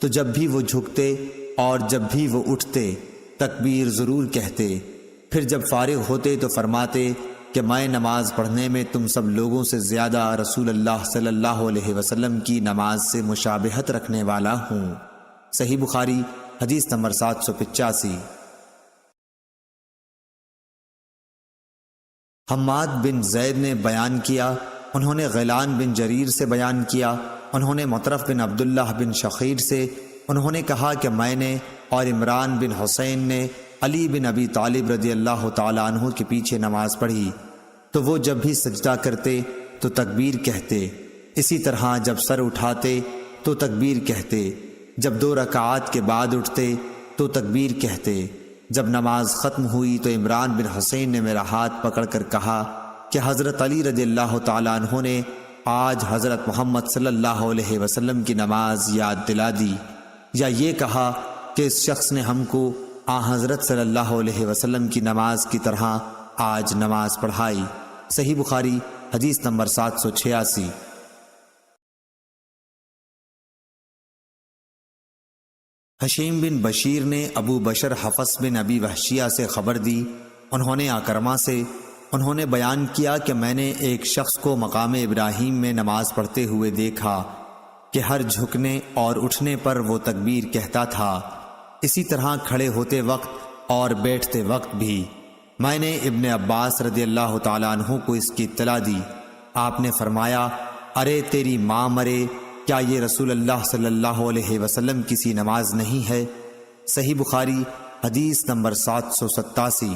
تو جب بھی وہ جھکتے اور جب بھی وہ اٹھتے تکبیر ضرور کہتے، پھر جب فارغ ہوتے تو فرماتے کہ میں نماز پڑھنے میں تم سب لوگوں سے زیادہ رسول اللہ صلی اللہ علیہ وسلم کی نماز سے مشابہت رکھنے والا ہوں۔ صحیح بخاری حدیث نمبر 785۔ حماد بن زید نے بیان کیا، انہوں نے غیلان بن جریر سے بیان کیا، انہوں نے مطرف بن عبداللہ بن شخیر سے، انہوں نے کہا کہ میں نے اور عمران بن حسین نے علی بن ابی طالب رضی اللہ تعالی عنہ کے پیچھے نماز پڑھی تو وہ جب بھی سجدہ کرتے تو تکبیر کہتے، اسی طرح جب سر اٹھاتے تو تکبیر کہتے، جب 2 رکعات کے بعد اٹھتے تو تکبیر کہتے۔ جب نماز ختم ہوئی تو عمران بن حسین نے میرا ہاتھ پکڑ کر کہا کہ حضرت علی رضی اللہ تعالیٰ عنہ نے آج حضرت محمد صلی اللہ علیہ وسلم کی نماز یاد دلا دی، یا یہ کہا کہ اس شخص نے ہم کو حضرت صلی اللہ علیہ وسلم کی نماز کی طرح آج نماز پڑھائی۔ صحیح بخاری حدیث نمبر 786۔ حشیم بن بشیر نے ابو بشر حفص بن ابی وحشیہ سے خبر دی، انہوں نے اکرمہ سے، انہوں نے بیان کیا کہ میں نے ایک شخص کو مقام ابراہیم میں نماز پڑھتے ہوئے دیکھا کہ ہر جھکنے اور اٹھنے پر وہ تکبیر کہتا تھا، اسی طرح کھڑے ہوتے وقت اور بیٹھتے وقت بھی۔ میں نے ابن عباس رضی اللہ تعالیٰ عنہ کو اس کی اطلاع دی، آپ نے فرمایا، ارے تیری ماں مرے، کیا یہ رسول اللہ صلی اللہ علیہ وسلم کسی نماز نہیں ہے؟ صحیح بخاری حدیث نمبر 787۔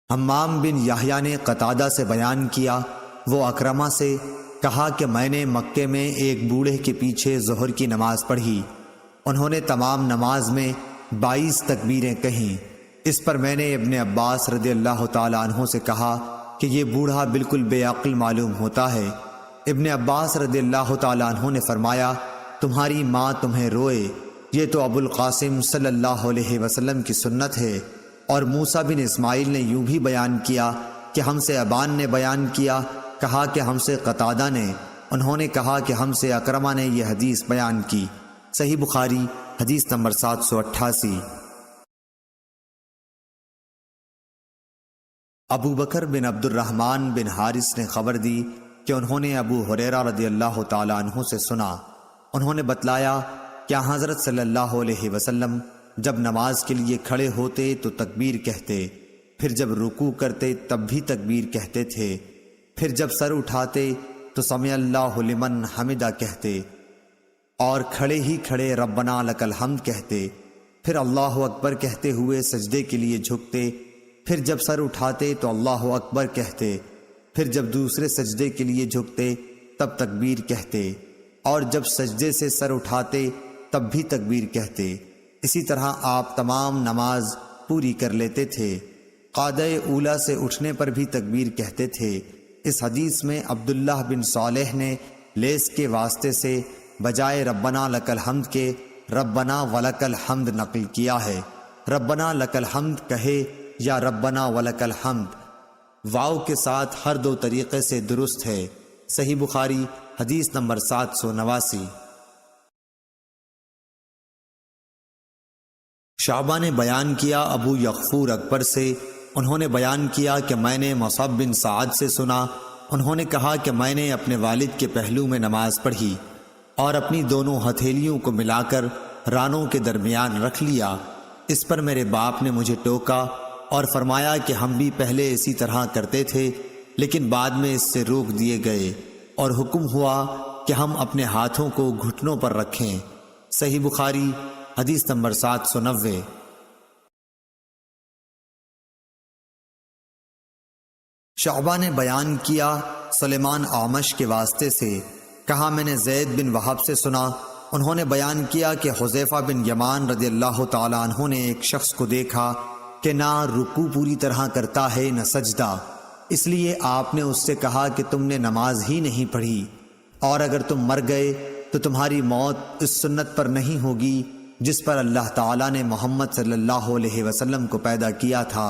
حمام بن یحییٰ نے قتادہ سے بیان کیا، وہ اکرمہ سے کہا کہ میں نے مکے میں ایک بوڑھے کے پیچھے ظہر کی نماز پڑھی، انہوں نے تمام نماز میں 22 تکبیریں کہیں۔ اس پر میں نے ابن عباس رضی اللہ تعالیٰ عنہ سے کہا کہ یہ بوڑھا بالکل بے عقل معلوم ہوتا ہے۔ ابن عباس رضی اللہ تعالیٰ عنہ نے فرمایا، تمہاری ماں تمہیں روئے، یہ تو ابو القاسم صلی اللہ علیہ وسلم کی سنت ہے۔ اور موسیٰ بن اسماعیل نے یوں بھی بیان کیا کہ ہم سے ابان نے بیان کیا، کہا کہ ہم سے قتادہ نے، انہوں نے کہا کہ ہم سے اکرمہ نے یہ حدیث بیان کی۔ صحیح بخاری حدیث نمبر 788۔ ابو بکر بن عبد الرحمن بن حارث نے خبر دی کہ انہوں نے ابو ہریرہ رضی اللہ تعالیٰ عنہ سے سنا، انہوں نے بتلایا کہ حضرت صلی اللہ علیہ وسلم جب نماز کے لیے کھڑے ہوتے تو تکبیر کہتے، پھر جب رکوع کرتے تب بھی تکبیر کہتے تھے، پھر جب سر اٹھاتے تو سمع اللہ لمن حمدہ کہتے، اور کھڑے ہی کھڑے ربنا لک الحمد کہتے، پھر اللہ اکبر کہتے ہوئے سجدے کے لیے جھکتے، پھر جب سر اٹھاتے تو اللہ اکبر کہتے، پھر جب دوسرے سجدے کے لیے جھکتے تب تکبیر کہتے، اور جب سجدے سے سر اٹھاتے تب بھی تکبیر کہتے۔ اسی طرح آپ تمام نماز پوری کر لیتے تھے۔ قعدہ اولیٰ سے اٹھنے پر بھی تکبیر کہتے تھے۔ اس حدیث میں عبداللہ بن صالح نے لیس کے واسطے سے بجائے ربنا لک الحمد کے ربنا ولک الحمد نقل کیا ہے۔ ربنا لک الحمد کہے یا ربنا ولک الحمد، واو کے ساتھ ہر دو طریقے سے درست ہے۔ صحیح بخاری حدیث نمبر 789۔ شعبہ نے بیان کیا ابو یغفور اکبر سے، انہوں نے بیان کیا کہ میں نے مصعب بن سعد سے سنا، انہوں نے کہا کہ میں نے اپنے والد کے پہلو میں نماز پڑھی اور اپنی دونوں ہتھیلیوں کو ملا کر رانوں کے درمیان رکھ لیا۔ اس پر میرے باپ نے مجھے ٹوکا اور فرمایا کہ ہم بھی پہلے اسی طرح کرتے تھے، لیکن بعد میں اس سے روک دیے گئے اور حکم ہوا کہ ہم اپنے ہاتھوں کو گھٹنوں پر رکھیں۔ صحیح بخاری حدیث نمبر 790۔ شعبہ نے بیان کیا سلیمان اعمش کے واسطے سے، کہا میں نے زید بن وہب سے سنا، انہوں نے بیان کیا کہ حذیفہ بن یمان رضی اللہ تعالیٰ عنہ نے ایک شخص کو دیکھا کہ نہ رکوع پوری طرح کرتا ہے نہ سجدہ، اس لیے آپ نے اس سے کہا کہ تم نے نماز ہی نہیں پڑھی، اور اگر تم مر گئے تو تمہاری موت اس سنت پر نہیں ہوگی جس پر اللہ تعالیٰ نے محمد صلی اللہ علیہ وسلم کو پیدا کیا تھا۔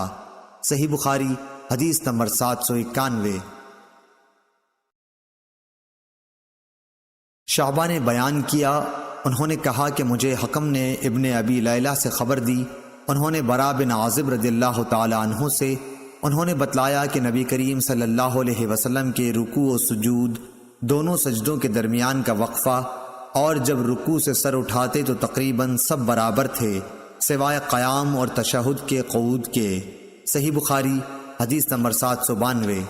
صحیح بخاری حدیث نمبر 791۔ شعبہ نے بیان کیا، انہوں نے کہا کہ مجھے حکم نے ابن ابی لیلہ سے خبر دی، انہوں نے برا بن عازب رضی اللہ تعالی عنہ سے، انہوں نے بتلایا کہ نبی کریم صلی اللہ علیہ وسلم کے رکوع و سجود، دونوں سجدوں کے درمیان کا وقفہ، اور جب رکوع سے سر اٹھاتے تو تقریباً سب برابر تھے سوائے قیام اور تشہد کے قعود کے۔ صحیح بخاری حدیث نمبر 792۔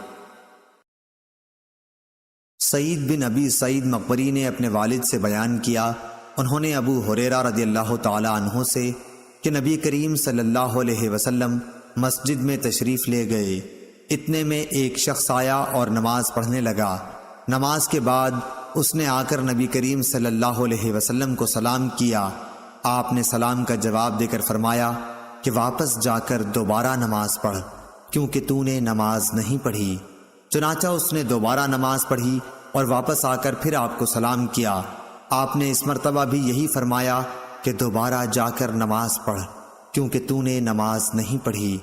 سعید بن ابی سعید مقبری نے اپنے والد سے بیان کیا، انہوں نے ابو ہریرہ رضی اللہ تعالی عنہ سے کہ نبی کریم صلی اللہ علیہ وسلم مسجد میں تشریف لے گئے، اتنے میں ایک شخص آیا اور نماز پڑھنے لگا۔ نماز کے بعد اس نے آ کر نبی کریم صلی اللہ علیہ وسلم کو سلام کیا، آپ نے سلام کا جواب دے کر فرمایا کہ واپس جا کر دوبارہ نماز پڑھ، کیونکہ تو نے نماز نہیں پڑھی۔ چنانچہ اس نے دوبارہ نماز پڑھی اور واپس آ کر پھر آپ کو سلام کیا، آپ نے اس مرتبہ بھی یہی فرمایا کہ دوبارہ جا کر نماز پڑھ، کیونکہ تو نے نماز نہیں پڑھی۔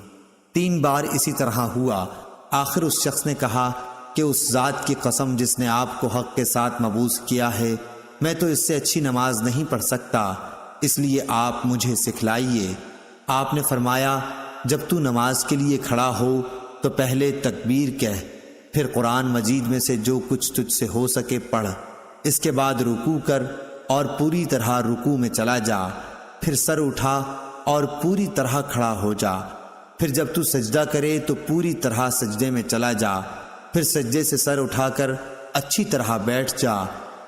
3 بار اسی طرح ہوا، آخر اس شخص نے کہا کہ اس ذات کی قسم جس نے آپ کو حق کے ساتھ مبعوث کیا ہے، میں تو اس سے اچھی نماز نہیں پڑھ سکتا، اس لیے آپ مجھے سکھلائیے۔ آپ نے فرمایا جب تو نماز کے لیے کھڑا ہو تو پہلے تکبیر کہہ، پھر قرآن مجید میں سے جو کچھ تجھ سے ہو سکے پڑھ، اس کے بعد رکوع کر اور پوری طرح رکوع میں چلا جا، پھر سر اٹھا اور پوری طرح کھڑا ہو جا، پھر جب تو سجدہ کرے تو پوری طرح سجدے میں چلا جا، پھر سجدے سے سر اٹھا کر اچھی طرح بیٹھ جا،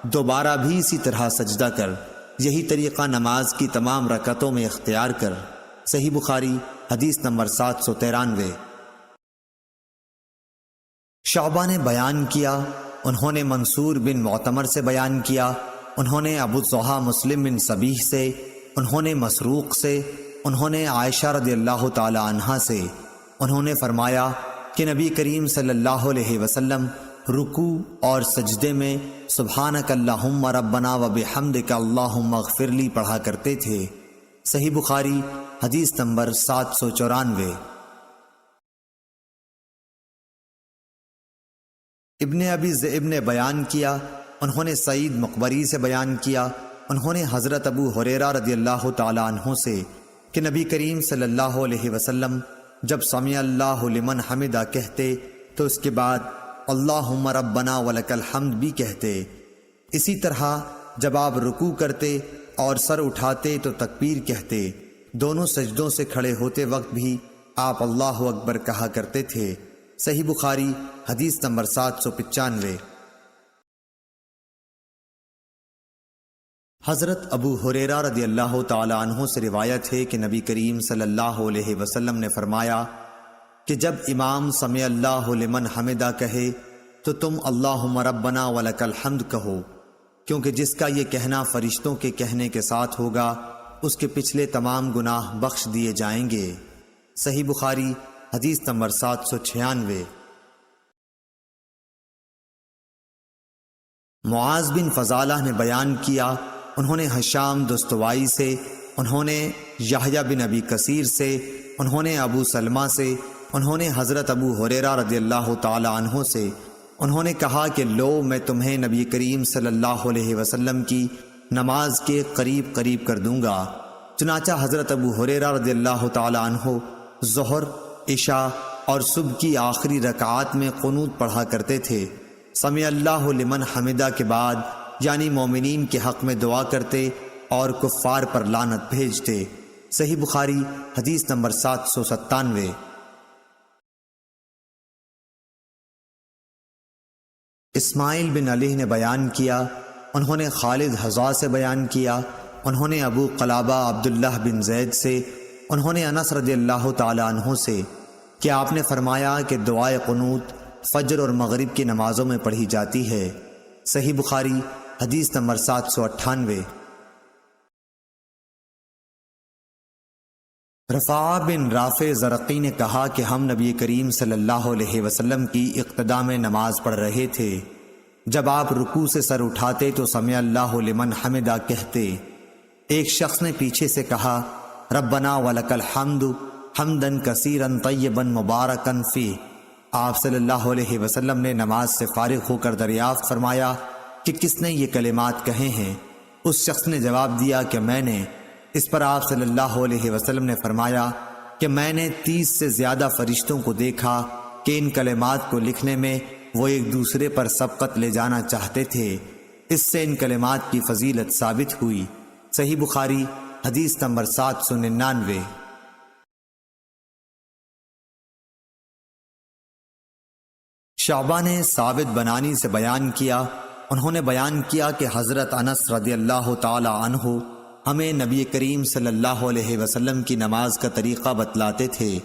دوبارہ بھی اسی طرح سجدہ کر، یہی طریقہ نماز کی تمام رکعتوں میں اختیار کر۔ صحیح بخاری حدیث نمبر 793۔ شعبہ نے بیان کیا، انہوں نے منصور بن معتمر سے بیان کیا، انہوں نے ابو الضحیٰ مسلم بن صبیح سے، انہوں نے مسروق سے، انہوں نے عائشہ رضی اللہ تعالی عنہا سے، انہوں نے فرمایا کہ نبی کریم صلی اللہ علیہ وسلم رکوع اور سجدے میں سبحانک اللہم ربنا وبحمدک اللہم اغفر لی پڑھا کرتے تھے۔ صحیح بخاری حدیث نمبر 794۔ ابن ابی ذئب نے بیان کیا، انہوں نے سعید مقبری سے بیان کیا، انہوں نے حضرت ابو ہریرہ رضی اللہ تعالی عنہ سے کہ نبی کریم صلی اللہ علیہ وسلم جب سمع اللہ لمن حمدہ کہتے تو اس کے بعد اللہم ربنا ولک الحمد بھی کہتے۔ اسی طرح جب آپ رکوع کرتے اور سر اٹھاتے تو تکبیر کہتے، دونوں سجدوں سے کھڑے ہوتے وقت بھی آپ اللہ اکبر کہا کرتے تھے۔ صحیح بخاری حدیث نمبر 795۔ حضرت ابو ہریرہ رضی اللہ تعالی عنہ سے روایت ہے کہ نبی کریم صلی اللہ علیہ وسلم نے فرمایا کہ جب امام سمع اللہ لمن حمدہ کہے تو تم اللہم ربنا ولک الحمد کہو، کیونکہ جس کا یہ کہنا فرشتوں کے کہنے کے ساتھ ہوگا اس کے پچھلے تمام گناہ بخش دیے جائیں گے۔ صحیح بخاری حدیث نمبر 796۔ معاذ بن فضالہ نے بیان کیا، انہوں نے ہشام دستوائی سے، انہوں نے یحییٰ بن ابی کثیر سے، انہوں نے ابو سلمہ سے، انہوں نے حضرت ابو ہریرہ رضی اللہ تعالی عنہ سے، انہوں نے کہا کہ لو میں تمہیں نبی کریم صلی اللہ علیہ وسلم کی نماز کے قریب قریب کر دوں گا۔ چنانچہ حضرت ابو ہریرہ رضی اللہ تعالی عنہ ظہر عشاء اور صبح کی آخری رکعات میں قنوت پڑھا کرتے تھے۔ سمع اللہ لمن حمدہ کے بعد یعنی مومنین کے حق میں دعا کرتے اور کفار پر لعنت بھیجتے۔ صحیح بخاری حدیث نمبر 797۔ اسماعیل بن علی نے بیان کیا، انہوں نے خالد حذا سے بیان کیا، انہوں نے ابو قلابہ عبداللہ بن زید سے، انہوں نے انس رضی اللہ تعالی عنہ سے کہ آپ نے فرمایا کہ دعائے قنوت فجر اور مغرب کی نمازوں میں پڑھی جاتی ہے۔ صحیح بخاری حدیث نمبر 798۔ رفاع بن رافع زرقی نے کہا کہ ہم نبی کریم صلی اللہ علیہ وسلم کی اقتداء میں نماز پڑھ رہے تھے، جب آپ رکوع سے سر اٹھاتے تو سمع اللہ لمن حمدہ کہتے۔ ایک شخص نے پیچھے سے کہا ربنا ولک الحمد حمدا کثیرا طیبا مبارکا فیہ۔ آپ صلی اللہ علیہ وسلم نے نماز سے فارغ ہو کر دریافت فرمایا کہ کس نے یہ کلمات کہے ہیں؟ اس شخص نے جواب دیا کہ میں نے۔ اس پر آپ صلی اللہ علیہ وسلم نے فرمایا کہ میں نے 30 سے زیادہ فرشتوں کو دیکھا کہ ان کلمات کو لکھنے میں وہ ایک دوسرے پر سبقت لے جانا چاہتے تھے، اس سے ان کلمات کی فضیلت ثابت ہوئی۔ صحیح بخاری حدیث نمبر 799۔ شعبہ نے ثابت بنانی سے بیان کیا، انہوں نے بیان کیا کہ حضرت انس رضی اللہ تعالی عنہ ہمیں نبی کریم صلی اللہ علیہ وسلم کی نماز کا طریقہ بتلاتے تھے،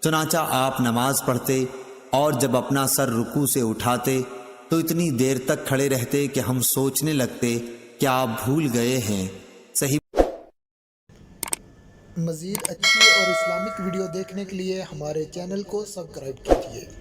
چنانچہ آپ نماز پڑھتے اور جب اپنا سر رکوع سے اٹھاتے تو اتنی دیر تک کھڑے رہتے کہ ہم سوچنے لگتے کہ آپ بھول گئے ہیں۔ صحیح۔ مزید اچھی اور اسلامک ویڈیو دیکھنے کے لیے ہمارے چینل کو سبسکرائب کیجیے۔